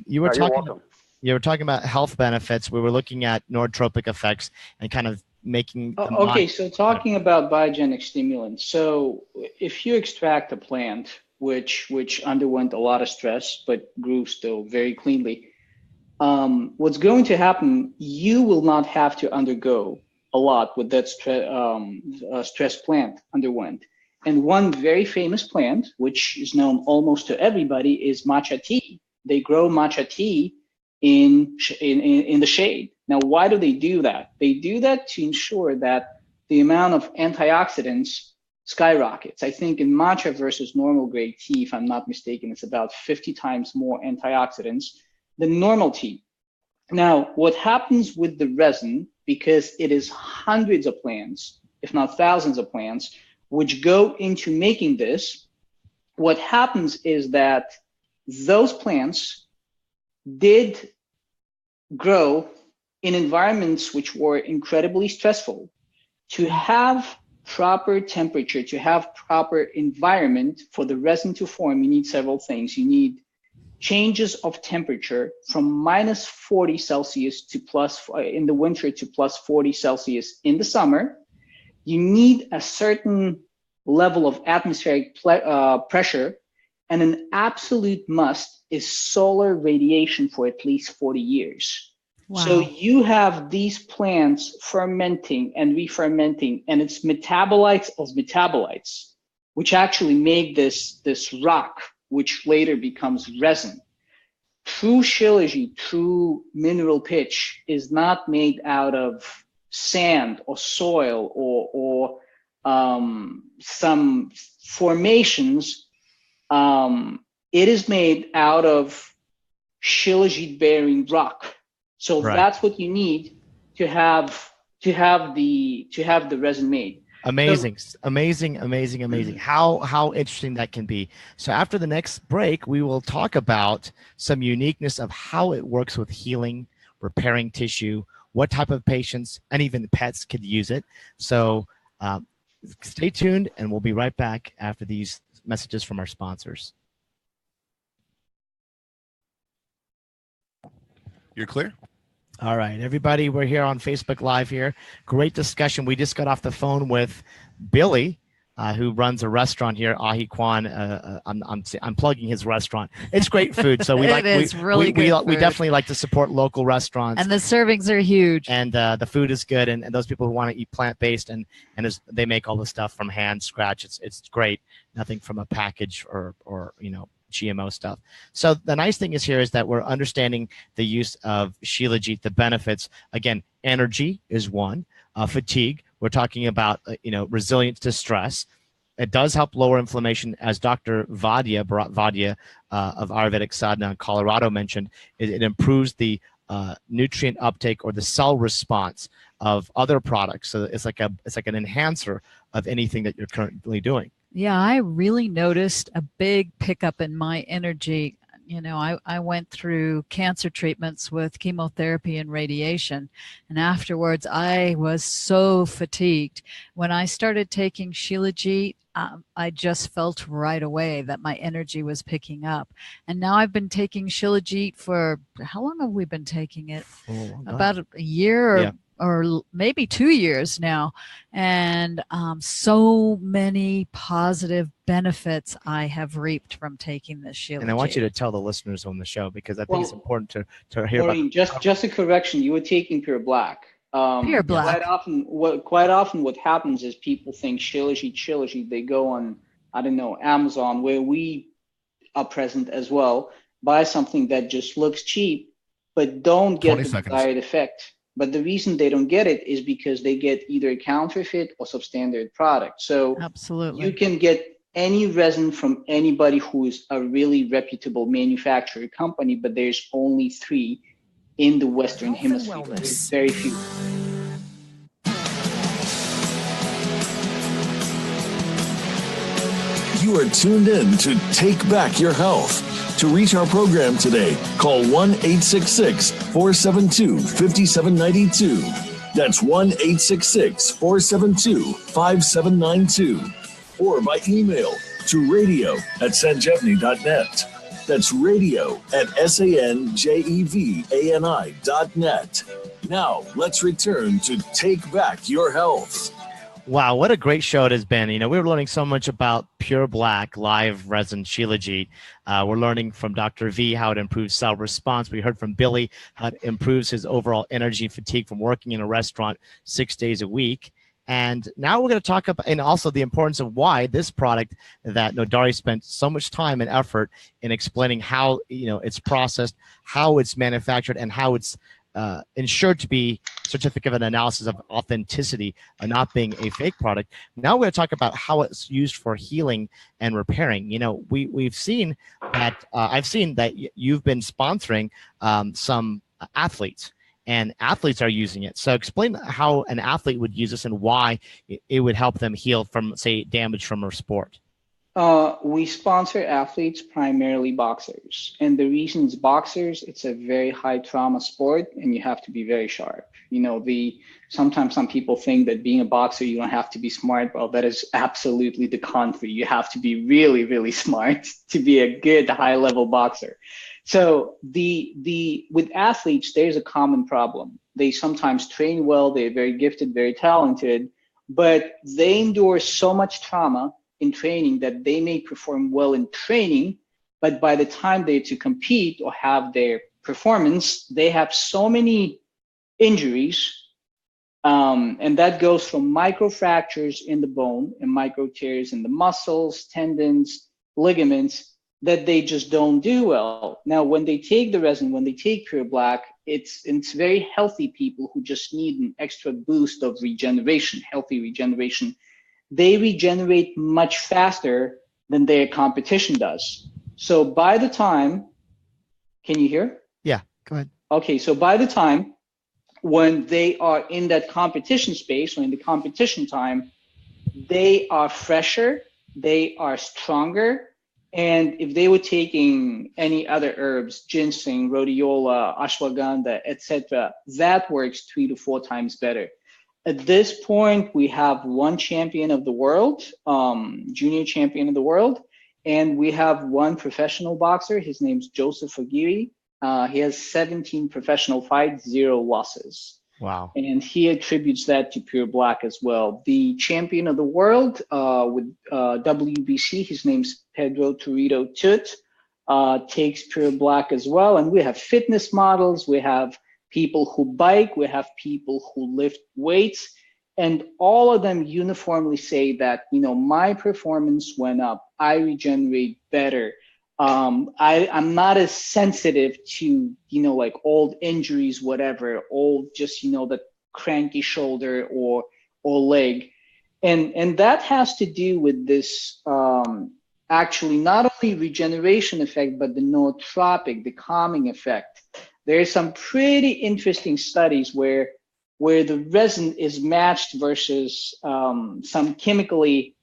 You were talking about health benefits. We were looking at nootropic effects and kind of making. Okay, so talking about biogenic stimulants. So if you extract a plant which underwent a lot of stress but grew still very cleanly, what's going to happen, you will not have to undergo a lot with that stress plant underwent. And one very famous plant, which is known almost to everybody, is matcha tea. They grow matcha tea in the shade. Now, why do they do that? They do that to ensure that the amount of antioxidants skyrockets. I think in matcha versus normal grade tea, if I'm not mistaken, it's about 50 times more antioxidants than normal tea. Now, what happens with the resin, because it is hundreds of plants, if not thousands of plants, which go into making this, what happens is that those plants did grow in environments which were incredibly stressful. To have proper temperature, to have proper environment for the resin to form, you need several things. You need changes of temperature from minus 40 Celsius to plus in the winter to plus 40 Celsius in the summer. You need a certain level of atmospheric pressure, and an absolute must is solar radiation for at least 40 years. Wow. So you have these plants fermenting and re-fermenting, and it's metabolites of metabolites, which actually make this rock, which later becomes resin. True Shilajit, true mineral pitch is not made out of sand or soil or some formations. It is made out of Shilajit bearing rock. So that's what you need to have the resin made. Amazing. How interesting that can be. So after the next break, we will talk about some uniqueness of how it works with healing, repairing tissue, what type of patients and even pets could use it. So stay tuned, and we'll be right back after these messages from our sponsors. You're clear? All right, everybody, we're here on Facebook Live here. Great discussion. We just got off the phone with Billy, who runs a restaurant here, Ahi Kwan. I'm plugging his restaurant. It's great food, so we we definitely like to support local restaurants. And the servings are huge. And the food is good, and those people who want to eat plant-based and they make all the stuff from hand scratch. It's great. Nothing from a package or GMO stuff. So the nice thing is that we're understanding the use of Shilajit, the benefits. Again, energy is one. Fatigue. We're talking about resilience to stress. It does help lower inflammation, as Dr. Vaidya of Ayurvedic Sadhana in Colorado mentioned. It improves the nutrient uptake or the cell response of other products. So it's like an enhancer of anything that you're currently doing. Yeah, I really noticed a big pickup in my energy. I went through cancer treatments with chemotherapy and radiation, and afterwards I was so fatigued. When I started taking Shilajit, I just felt right away that my energy was picking up. And now I've been taking Shilajit for, how long have we been taking it? About a year or maybe 2 years now, and so many positive benefits I have reaped from taking this Shilajit. And I want you to tell the listeners on the show, because I think it's important to hear Maureen, about. Just a correction, you were taking PurBlack. PurBlack. Quite often what happens is people think Shilajit, they go on, Amazon, where we are present as well. buy something that just looks cheap, but don't get the desired effect. But the reason they don't get it is because they get either a counterfeit or substandard product. So absolutely, you can get any resin from anybody who is a really reputable manufacturer company, but there's only 3 in the Western Hemisphere. There's very few. You are tuned in to Take Back Your Health. To reach our program today, call 1-866-472-5792. That's 1-866-472-5792. Or by email to radio@sanjevani.net. That's radio@sanjevani.net. Now, let's return to Take Back Your Health. Wow, what a great show it has been. You know, we were learning so much about PurBlack Live Resin Shilajit. We're learning from Dr. V how it improves cell response. We heard from Billy how it improves his overall energy and fatigue from working in a restaurant 6 days a week. And now we're going to talk about, and also the importance of why this product that Nodari spent so much time and effort in explaining how, you know, it's processed, how it's manufactured, and how it's ensured to be certificate of analysis of authenticity, not being a fake product. Now we're going to talk about how it's used for healing and repairing. You know, we've seen that, I've seen that you've been sponsoring some athletes, and athletes are using it. So explain how an athlete would use this and why it would help them heal from, say, damage from a sport. We sponsor athletes, primarily boxers. And the reason it's boxers, it's a very high trauma sport and you have to be very sharp. You know, sometimes some people think that being a boxer, you don't have to be smart. Well, that is absolutely the contrary. You have to be really, really smart to be a good high level boxer. So with athletes, there's a common problem. They sometimes train well, they're very gifted, very talented, but they endure so much trauma in training that they may perform well in training, but by the time they're to compete or have their performance, they have so many injuries, and that goes from micro fractures in the bone and micro tears in the muscles, tendons, ligaments, that they just don't do well. Now, when they take the resin, when they take PurBlack, it's very healthy people who just need an extra boost of regeneration, healthy regeneration. They regenerate much faster than their competition does. So by the time, can you hear? Yeah, go ahead. Okay, so by the time when they are in that competition space or in the competition time, they are fresher, they are stronger. And if they were taking any other herbs, ginseng, rhodiola, ashwagandha, etc., that works 3 to 4 times better. At this point, we have 1 champion of the world, junior champion of the world, and we have 1 professional boxer. His name's Joseph Aguirre. He has 17 professional fights, 0 losses. Wow. And he attributes that to PurBlack as well. The champion of the world with WBC, his name's Pedro Torito Tut, takes PurBlack as well. And we have fitness models, we have people who bike, we have people who lift weights, and all of them uniformly say that, you know, my performance went up, I regenerate better. I'm not as sensitive to, you know, like old injuries, whatever, old, just, you know, the cranky shoulder or leg. And that has to do with this, actually not only regeneration effect, but the nootropic, the calming effect. There are some pretty interesting studies where the resin is matched versus some chemically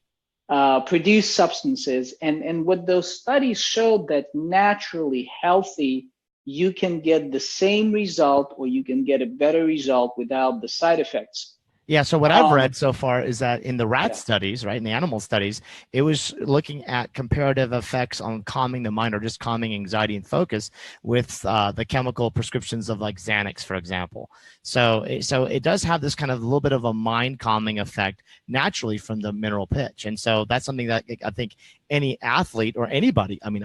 produced substances. And what those studies showed that naturally healthy, you can get the same result or you can get a better result without the side effects. Yeah, so what I've read so far is that in the rat studies, right, in the animal studies, it was looking at comparative effects on calming the mind or just calming anxiety and focus with the chemical prescriptions of like Xanax, for example. So it does have this kind of a little bit of a mind calming effect naturally from the mineral pitch. And so that's something that I think any athlete or anybody, I mean,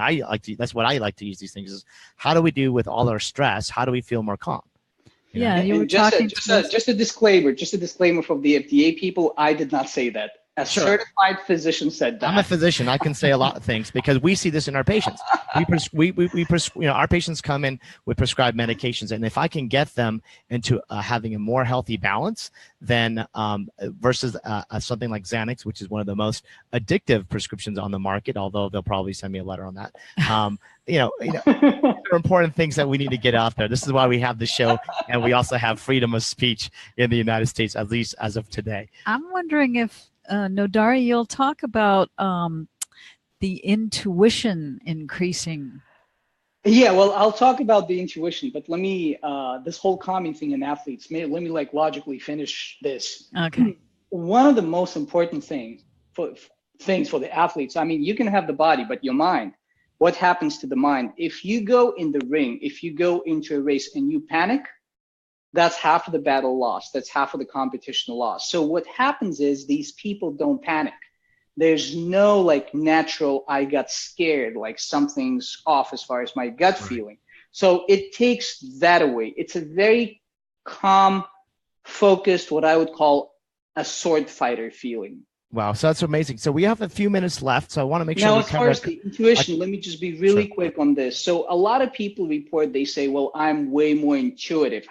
that's what I like to use these things is how do we do with all our stress? How do we feel more calm? Yeah, you were just talking just a disclaimer from the FDA people. I did not say that. A Sure. certified physician said that. I'm a physician. I can say a lot of things because we see this in our patients. Our patients come in with prescribed medications, and if I can get them into having a more healthy balance, then versus something like Xanax, which is one of the most addictive prescriptions on the market, although they'll probably send me a letter on that. There are important things that we need to get out there. This is why we have the show, and we also have freedom of speech in the United States, at least as of today. I'm wondering if Nodari, you'll talk about the intuition increasing. Yeah, well, I'll talk about the intuition, but let me, this whole calming thing in athletes, let me like logically finish this. Okay. One of the most important things for the athletes, I mean, you can have the body, but your mind, what happens to the mind? If you go in the ring, if you go into a race and you panic, that's half of the battle lost. That's half of the competition lost. So what happens is these people don't panic. There's no like natural, I got scared, like something's off as far as my gut feeling. So it takes that away. It's a very calm, focused, what I would call a sword fighter feeling. Wow, so that's amazing. So we have a few minutes left, so I want to make sure now, we as far as the intuition, let me just be really quick on this. So a lot of people report, they say, well, I'm way more intuitive.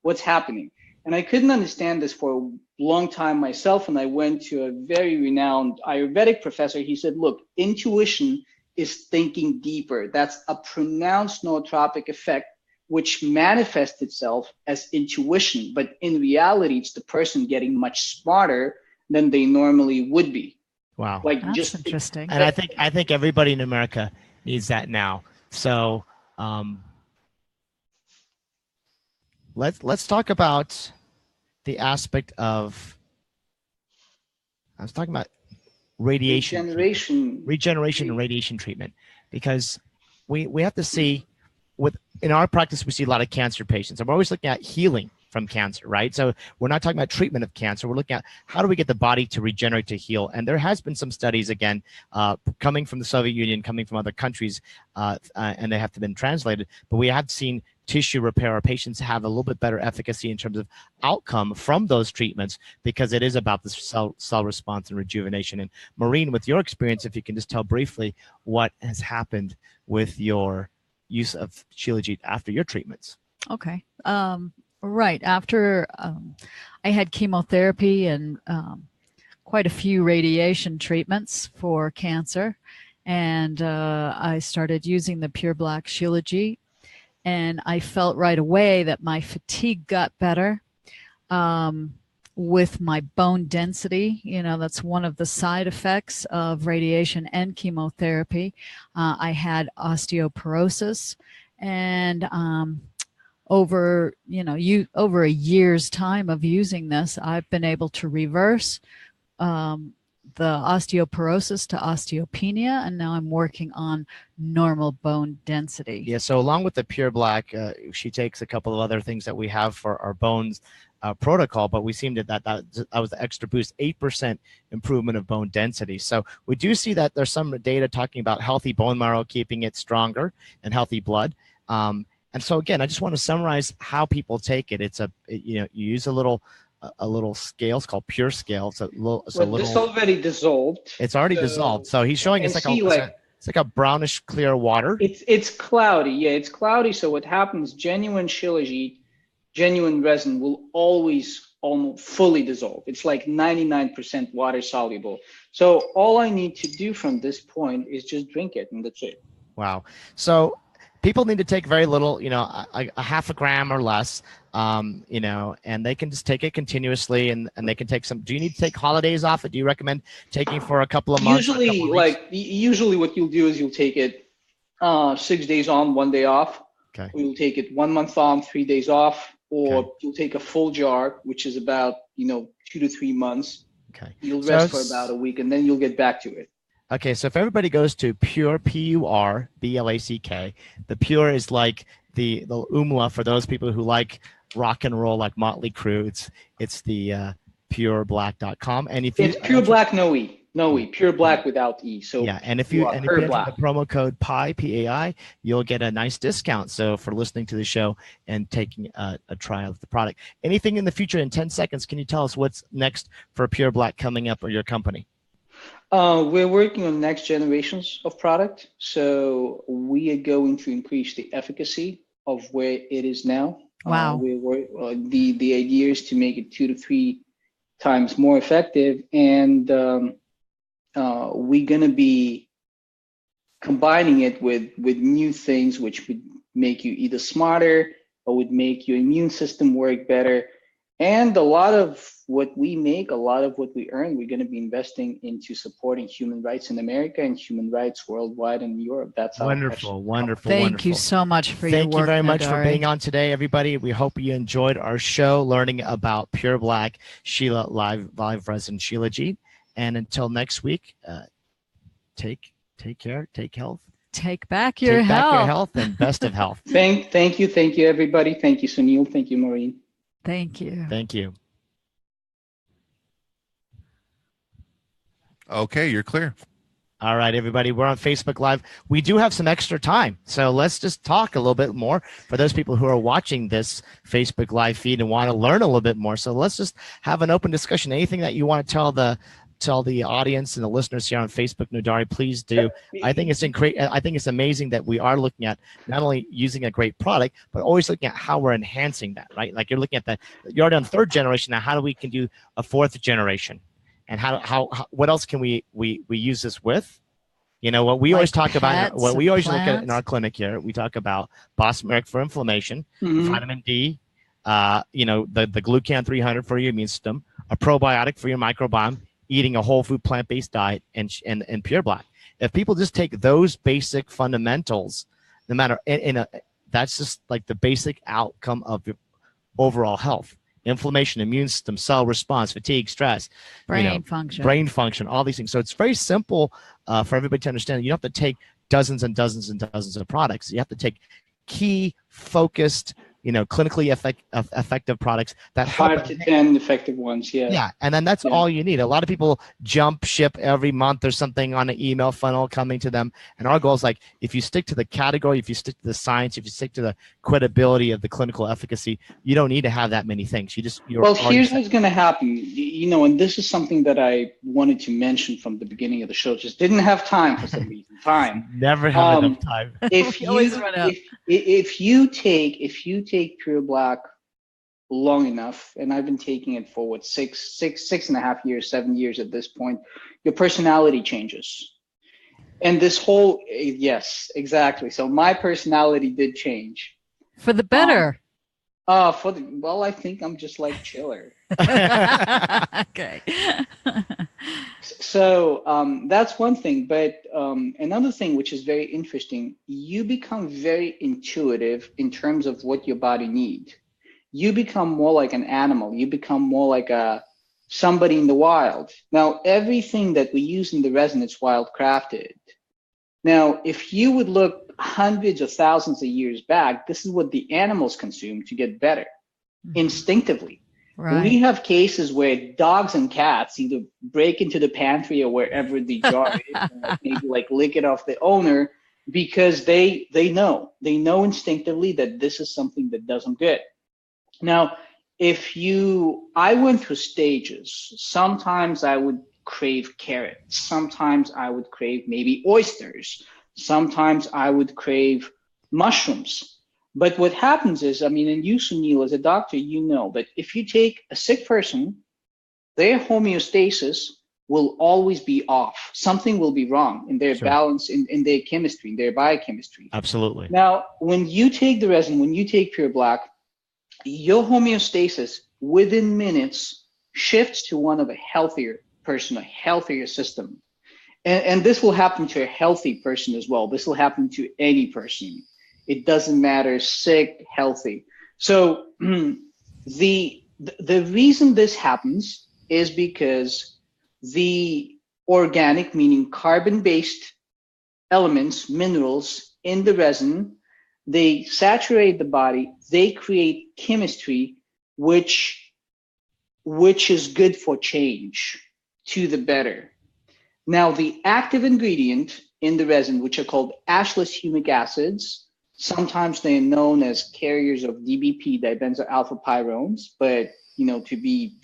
What's happening? And I couldn't understand this for a long time myself. And I went to a very renowned Ayurvedic professor. He said, look, intuition is thinking deeper. That's a pronounced nootropic effect, which manifests itself as intuition. But in reality, it's the person getting much smarter than they normally would be. Wow. Like That's just interesting. And I think everybody in America needs that now. So let's talk about the aspect of, I was talking about regeneration and radiation treatment, because we have to see, in our practice, we see a lot of cancer patients, and we're always looking at healing from cancer, right? So we're not talking about treatment of cancer. We're looking at how do we get the body to regenerate, to heal. And there has been some studies, again, coming from the Soviet Union, coming from other countries, and they have been translated. But we have seen tissue repair. Our patients have a little bit better efficacy in terms of outcome from those treatments, because it is about the cell response and rejuvenation. And Maureen, with your experience, if you can just tell briefly what has happened with your use of Shilajit after your treatments. Okay. Right. After I had chemotherapy and quite a few radiation treatments for cancer, and I started using the PurBlack Shilajit, and I felt right away that my fatigue got better with my bone density. That's one of the side effects of radiation and chemotherapy. I had osteoporosis, and over a year's time of using this, I've been able to reverse the osteoporosis to osteopenia, and now I'm working on normal bone density. Yeah, so along with the PurBlack, she takes a couple of other things that we have for our bones protocol, but we seemed that was the extra boost, 8% improvement of bone density. So we do see that there's some data talking about healthy bone marrow, keeping it stronger, and healthy blood. And so again, I just want to summarize how people take it. It's you use a little scale. It's called Pure Scale. It's this already dissolved. It's already dissolved. So he's showing it's like a brownish clear water. It's cloudy. Yeah, it's cloudy. So what happens? Genuine Shilajit, genuine resin will always almost fully dissolve. It's like 99% water soluble. So all I need to do from this point is just drink it, and that's it. Wow. So people need to take very little, a half a gram or less, and they can just take it continuously, and they can take some. Do you need to take holidays off it? Do you recommend taking for a couple of months? Usually what you'll do is you'll take it 6 days on, 1 day off. Okay. Or you'll take it 1 month on, 3 days off, or you'll take a full jar, which is about, 2 to 3 months. Okay. You'll rest for about a week, and then you'll get back to it. Okay, so if everybody goes to Pure, PURBLACK, the Pure is like the umla for those people who like rock and roll, like Motley Crue. It's the pureblack.com. And if it's PurBlack no E. No E, PurBlack without E. So yeah, and if you enter PurBlack. the promo code PI, PAI, you'll get a nice discount. So for listening to the show and taking a trial of the product. Anything in the future in 10 seconds, can you tell us what's next for PurBlack coming up or your company? We're working on next generations of product. So we are going to increase the efficacy of where it is now. Wow. The idea is to make it 2 to 3 times more effective. And we're going to be combining it with new things, which would make you either smarter or would make your immune system work better. And a lot of what we make, a lot of what we earn, we're going to be investing into supporting human rights in America and human rights worldwide and in Europe. That's wonderful. Thank you so much for your work. Thank you very much Nodari. for being on today, everybody. We hope you enjoyed our show, learning about Pürblack Live Resin Shilajit. And until next week, take care, take health. Take back your health. And best of health. Thank you, everybody. Thank you, Sunil. Thank you, Maureen. Thank you. Thank you. Okay, you're clear. All right, everybody, we're on Facebook Live. We do have some extra time, so let's just talk a little bit more for those people who are watching this Facebook Live feed and want to learn a little bit more. So let's just have an open discussion. Anything that you want to tell the audience and the listeners here on Facebook, Nodari, please do. I think it's amazing that we are looking at not only using a great product, but always looking at how we're enhancing that, right? Like you're looking at you're already on 3rd generation now. How do we can do a 4th generation? And how what else can we use this with? You know, what we always talk about, what we always look at in our clinic here, we talk about Bosmeric for inflammation, vitamin D, the glucan 300 for your immune system, a probiotic for your microbiome, eating a whole food plant-based diet, and PurBlack. If people just take those basic fundamentals, no matter that's just like the basic outcome of your overall health. Inflammation, immune system, cell response, fatigue, stress, brain function, all these things. So it's very simple for everybody to understand. You don't have to take dozens and dozens and dozens of products. You have to take key, focused, clinically effective products that 5 to 10 effective ones. Yeah, and then that's all you need. A lot of people jump ship every month or something on an email funnel coming to them, and our goal is like, if you stick to the category, if you stick to the science, if you stick to the credibility of the clinical efficacy, you don't need to have that many things. Here's what's going to happen, and this is something that I wanted to mention from the beginning of the show. Just didn't have time for some reason. Never have enough time. If you take PurBlack long enough, and I've been taking it for 6.5 years, 7 years at this point, your personality changes. And this whole, yes, exactly. So my personality did change. For the better. I think I'm just like chiller. Okay. So that's one thing. But another thing which is very interesting, you become very intuitive in terms of what your body needs. You become more like an animal. You become more like somebody in the wild. Now, everything that we use in the resin is wild crafted. Now, if you would look hundreds of thousands of years back, this is what the animals consume to get better instinctively. Right. We have cases where dogs and cats either break into the pantry or wherever the jar is, and maybe lick it off the owner, because they know instinctively that this is something that does them good. Now, I went through stages. Sometimes I would crave carrots. Sometimes I would crave maybe oysters. Sometimes I would crave mushrooms. But what happens is, and you, Sunil, as a doctor, but if you take a sick person, their homeostasis will always be off. Something will be wrong in their balance, in their chemistry, in their biochemistry. Absolutely. Now, when you take the resin, when you take PurBlack, your homeostasis within minutes shifts to one of a healthier person, a healthier system. And this will happen to a healthy person as well. This will happen to any person. It doesn't matter, sick, healthy. So the reason this happens is because the organic, meaning carbon-based elements, minerals in the resin, they saturate the body. They create chemistry, which is good for change to the better. Now, the active ingredient in the resin, which are called ashless humic acids, sometimes they're known as carriers of DBP, dibenzoyl alpha pyrones, but to be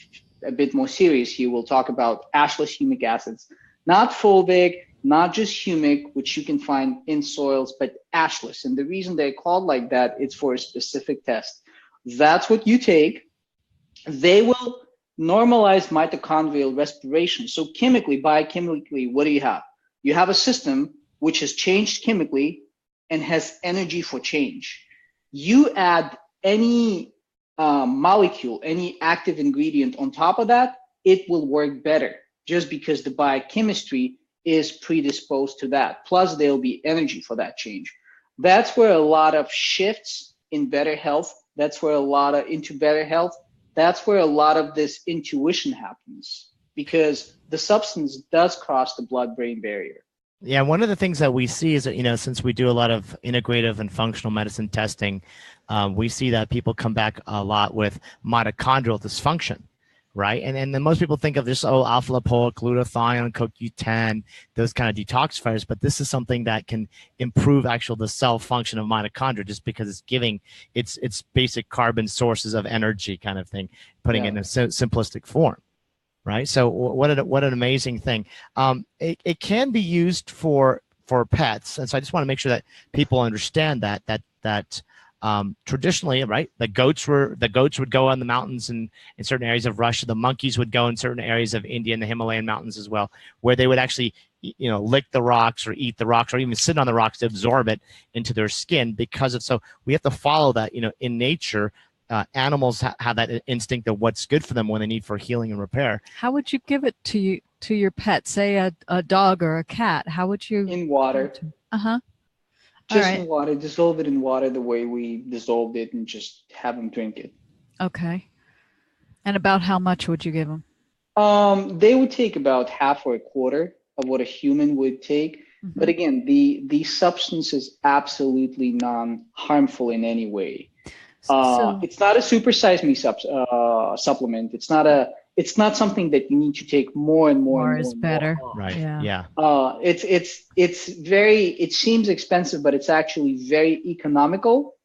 a bit more serious here, we'll talk about ashless humic acids, not fulvic, not just humic, which you can find in soils, but ashless. And the reason they're called like that, it's for a specific test. That's what you take. They will normalize mitochondrial respiration. So chemically, biochemically, what do you have? You have a system which has changed chemically and has energy for change. You add any molecule, any active ingredient on top of that, it will work better just because the biochemistry is predisposed to that. Plus, there'll be energy for that change. That's where a lot of shifts in better health, that's where a lot of this intuition happens, because the substance does cross the blood-brain barrier. Yeah, one of the things that we see is that, since we do a lot of integrative and functional medicine testing, we see that people come back a lot with mitochondrial dysfunction, right? And then most people think of this, alpha-lipoic, glutathione, CoQ10, those kind of detoxifiers, but this is something that can improve the cell function of mitochondria just because it's giving its basic carbon sources of energy kind of thing, putting it in a simplistic form. Right. So what an amazing thing. It can be used for pets. And so I just want to make sure that people understand that traditionally, right, the goats would go on the mountains in certain areas of Russia. The monkeys would go in certain areas of India and the Himalayan mountains as well, where they would actually, lick the rocks or eat the rocks or even sit on the rocks to absorb it into their skin so we have to follow that, in nature. Animals have that instinct of what's good for them when they need for healing and repair. How would you give it to your pet, say a dog or a cat? How would you? In water. Just in water. Dissolve it in water the way we dissolved it and just have them drink it. Okay. And about how much would you give them? They would take about half or a quarter of what a human would take. Mm-hmm. But again, the substance is absolutely non-harmful in any way. It's not a supersize me supplement. It's not something that you need to take more and more. More is better. Right. Yeah. It seems expensive, but it's actually very economical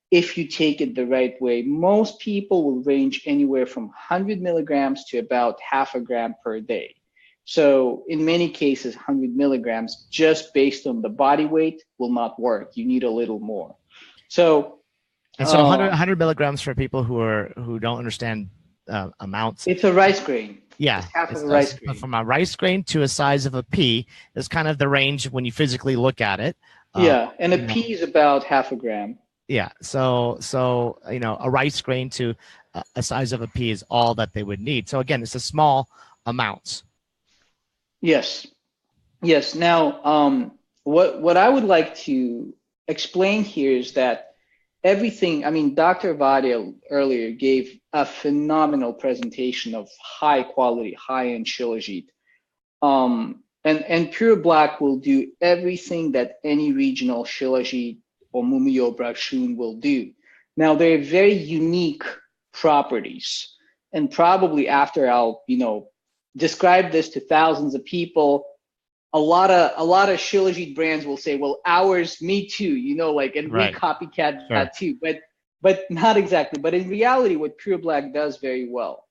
if you take it the right way. Most people will range anywhere from 100 milligrams to about half a gram per day. So in many cases, 100 milligrams just based on the body weight will not work. You need a little more. And so 100 milligrams for people who don't understand amounts. It's a rice grain. Yeah. It's half of a rice grain. From a rice grain to a size of a pea is kind of the range when you physically look at it. And a pea is about half a gram. Yeah. So a rice grain to a size of a pea is all that they would need. So again, it's a small amounts. Yes. Now, what I would like to explain here is that Dr. Vadia earlier gave a phenomenal presentation of high quality, high-end Shilajit. And PurBlack will do everything that any regional Shilajit or Mumio Brashun will do. Now, they're very unique properties. And probably after I'll, describe this to thousands of people, a lot of Shilajit brands will say, well, ours, me too, and right. We copycat that too, but not exactly. But in reality, what PurBlack does very well,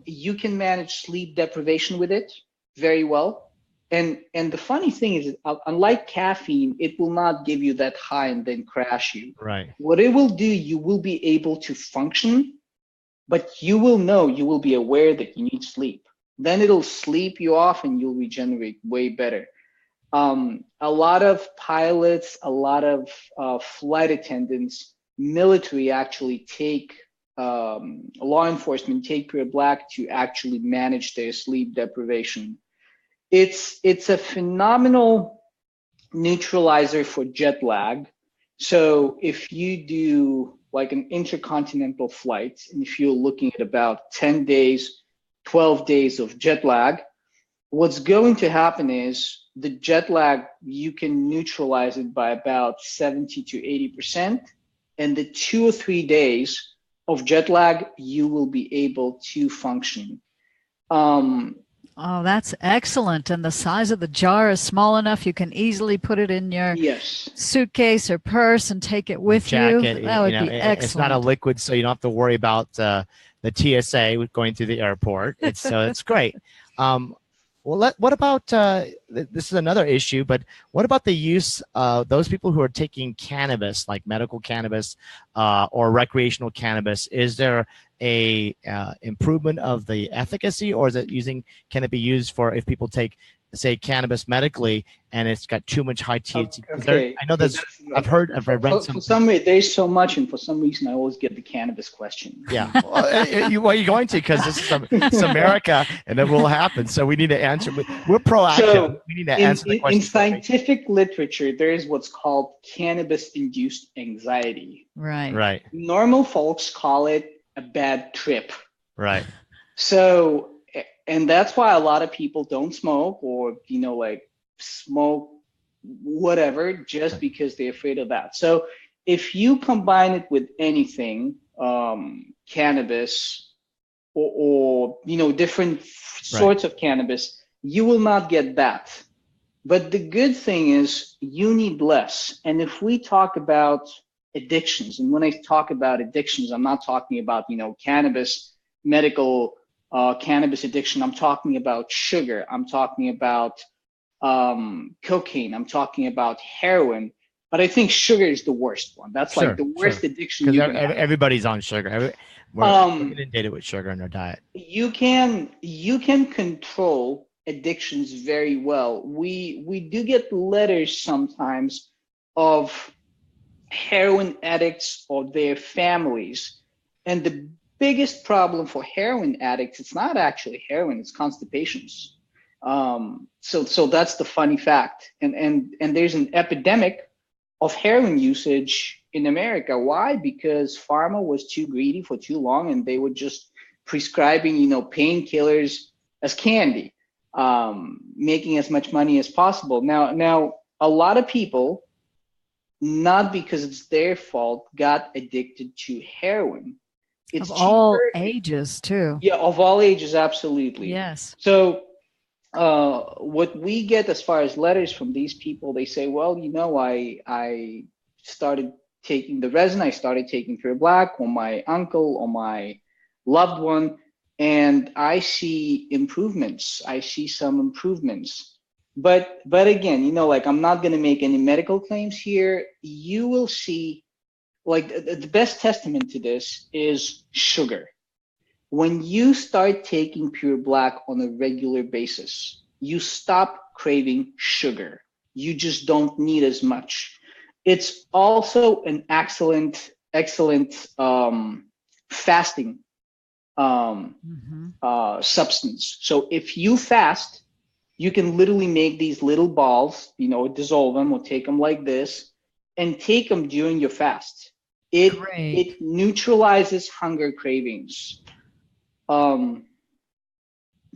you can manage sleep deprivation with it very well. And the funny thing is, unlike caffeine, it will not give you that high and then crash you. Right. What it will do, you will be able to function, but you will be aware that you need sleep. Then it'll sleep you off and you'll regenerate way better. A lot of pilots, a lot of flight attendants, military actually take, law enforcement take PurBlack to actually manage their sleep deprivation. It's a phenomenal neutralizer for jet lag. So if you do like an intercontinental flight, and if you're looking at about 10 days, 12 days of jet lag, what's going to happen is the jet lag, you can neutralize it by about 70 to 80%. And the 2 or 3 days of jet lag, you will be able to function. Oh, that's excellent. And the size of the jar is small enough you can easily put it in your Yes. suitcase or purse and take it with Jacket, you. That would be it's not a excellent. liquid, so you don't have to worry about the TSA with going through the airport. It's great. What about this is another issue, but what about the use of those people who are taking cannabis, like medical cannabis or recreational cannabis? Is there a improvement of the efficacy, or can it be used for if people take, say, cannabis medically and it's got too much high THC? Okay. I know I've read some. For some reason, there's so much, and for some reason, I always get the cannabis question. Yeah. Well, you're going to, because this is it's America, and it will happen. So we need to answer. We're proactive. So we need to answer the question. In scientific literature, there is what's called cannabis-induced anxiety. Right. Right. Normal folks call it a bad trip. Right. So, and that's why a lot of people don't smoke, or like smoke whatever, just because they're afraid of that. So if you combine it with anything, cannabis or different sorts of cannabis, you will not get that. But the good thing is you need less. And if we talk about addictions, and when I talk about addictions, I'm not talking about cannabis, medical cannabis addiction. I'm talking about sugar. I'm talking about cocaine. I'm talking about heroin. But I think sugar is the worst one. That's like the worst addiction. Because everybody's on sugar. We're inundated with sugar in their diet. You can control addictions very well. We do get letters sometimes of heroin addicts or their families, and the biggest problem for heroin addicts, it's not actually heroin, it's constipations. So that's the funny fact. And there's an epidemic of heroin usage in America. Why? Because pharma was too greedy for too long, and they were just prescribing, painkillers as candy, making as much money as possible. Now, a lot of people, not because it's their fault, got addicted to heroin. It's of all ages too. Yeah, of all ages, absolutely. Yes. So what we get as far as letters from these people, they say, well, I started taking the resin, I started taking PurBlack, or my uncle or my loved one, and I see improvements. I see some improvements. But again, I'm not going to make any medical claims here. You will see, the best testament to this is sugar. When you start taking PurBlack on a regular basis, you stop craving sugar. You just don't need as much. It's also an excellent fasting substance. So if you fast, you can literally make these little balls, dissolve them or take them like this and take them during your fast. It neutralizes hunger cravings.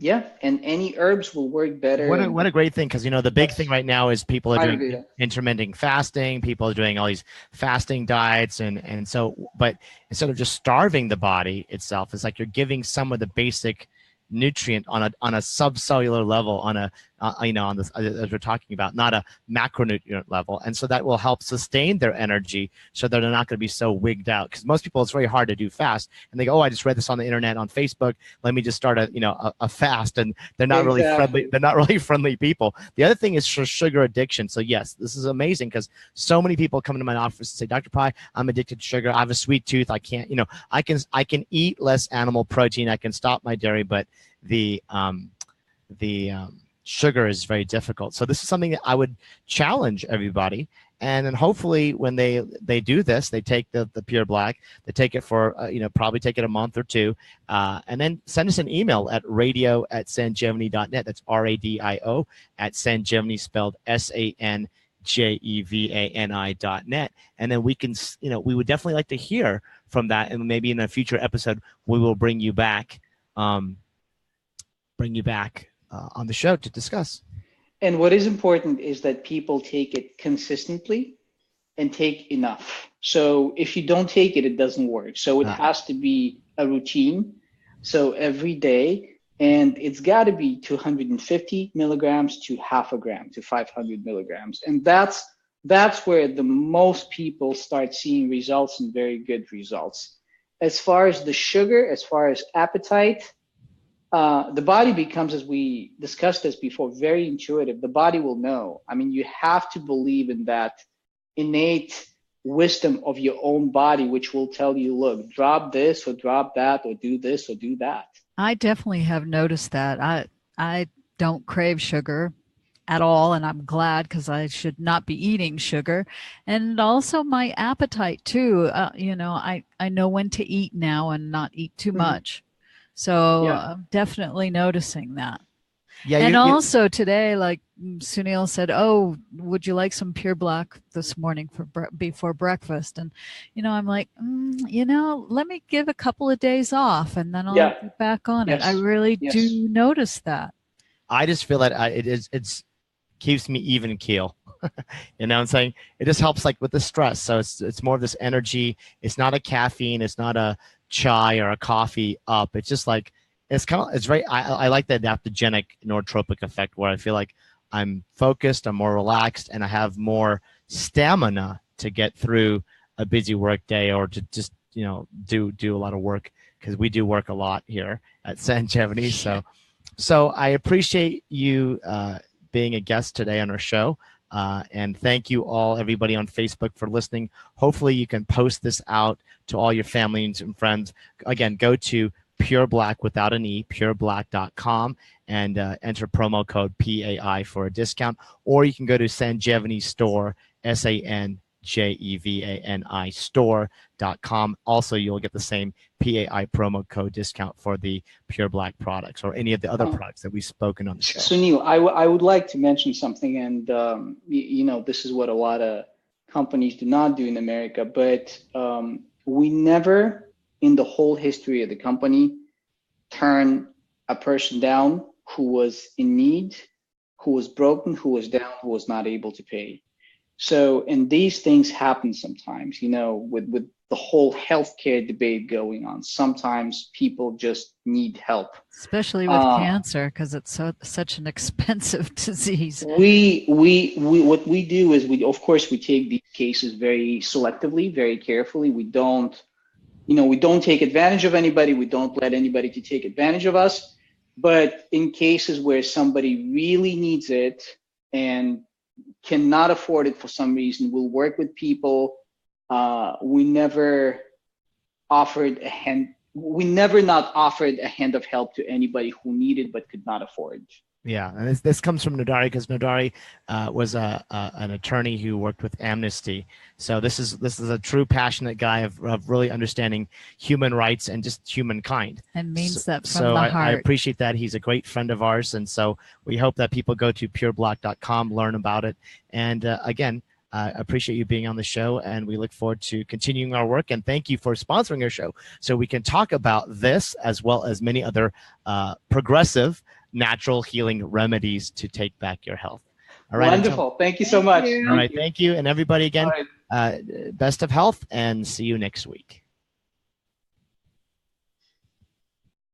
Yeah, and any herbs will work better. What a great thing, because the big thing right now is people are doing intermittent fasting. People are doing all these fasting diets, and so, but instead of just starving the body itself, it's like you're giving some of the basic nutrient on a subcellular level, on a on this, as we're talking about, not a macronutrient level, and so that will help sustain their energy, so that they're not going to be so wigged out. Because most people, it's very hard to do fast, and they go, "Oh, I just read this on the internet, on Facebook. Let me just start a fast," and they're not really friendly. They're not really friendly people. The other thing is for sugar addiction. So yes, this is amazing, because so many people come into my office and say, "Dr. Pai, I'm addicted to sugar. I have a sweet tooth. I can't. I can eat less animal protein. I can stop my dairy, but the sugar is very difficult." So this is something that I would challenge everybody. And then hopefully when they do this, they take the PurBlack, they take it for, probably take it a month or two, and then send us an email at radio@sanjevani.net. That's RADIO at Sanjevani, spelled SANJEVANI.net. And then we can, we would definitely like to hear from that. And maybe in a future episode, we will bring you back on the show to discuss. And what is important is that people take it consistently and take enough. So if you don't take it, it doesn't work. So it has to be a routine. So every day And it's got to be 250 milligrams to half a gram to 500 milligrams. And that's where the most people start seeing results, and very good results. As far as the sugar, as far as appetite, the body becomes, as we discussed this before, very intuitive. The body will know. I mean, you have to believe in that innate wisdom of your own body, which will tell you, look, drop this or drop that, or do this or do that. I definitely have noticed that. I don't crave sugar at all, and I'm glad, because I should not be eating sugar. And also my appetite too. I know when to eat now and not eat too much. So I'm definitely noticing that. Yeah, and also today, like Sunil said, oh, would you like some PurBlack this morning before breakfast? And, I'm like, let me give a couple of days off, and then I'll get back on it. I really do notice that. I just feel that it's keeps me even keel. You know what I'm saying? It just helps like with the stress. So it's more of this energy. It's not a caffeine. It's not a chai or a coffee up. It's just like, it's very, I like the adaptogenic nootropic effect, where I feel like I'm focused, I'm more relaxed, and I have more stamina to get through a busy work day, or to just, do a lot of work, because we do work a lot here at Sanjevani. So I appreciate you being a guest today on our show. And thank you all, everybody on Facebook, for listening. Hopefully you can post this out to all your family and friends. Again, go to PurBlack without an E, PurBlack.com, and enter promo code PAI for a discount. Or you can go to Sanjevani store, SANJEVANI store.com. Also, you'll get the same PAI promo code discount for the PurBlack products, or any of the other products that we've spoken on the show. Sunil, I would like to mention something, and this is what a lot of companies do not do in America, but we never, in the whole history of the company, turn a person down who was in need, who was broken, who was down, who was not able to pay. So, and these things happen sometimes, with the whole healthcare debate going on. Sometimes people just need help. Especially with cancer, because it's such an expensive disease. What we do is, of course, we take these cases very selectively, very carefully. We don't take advantage of anybody. We don't let anybody to take advantage of us. But in cases where somebody really needs it and cannot afford it for some reason, we'll work with people. We never offered a hand. We never not offered a hand of help to anybody who needed but could not afford. Yeah, and this comes from Nodari, because Nodari was an attorney who worked with Amnesty. So this is a true passionate guy of really understanding human rights and just humankind. And means that from the heart. I appreciate that. He's a great friend of ours, and so we hope that people go to PurBlack.com, learn about it, and again, I appreciate you being on the show, and we look forward to continuing our work. And thank you for sponsoring our show, so we can talk about this as well as many other progressive natural healing remedies to take back your health. All right. Wonderful. Thank you so much. All right. Thank you. And everybody, again, best of health, and see you next week.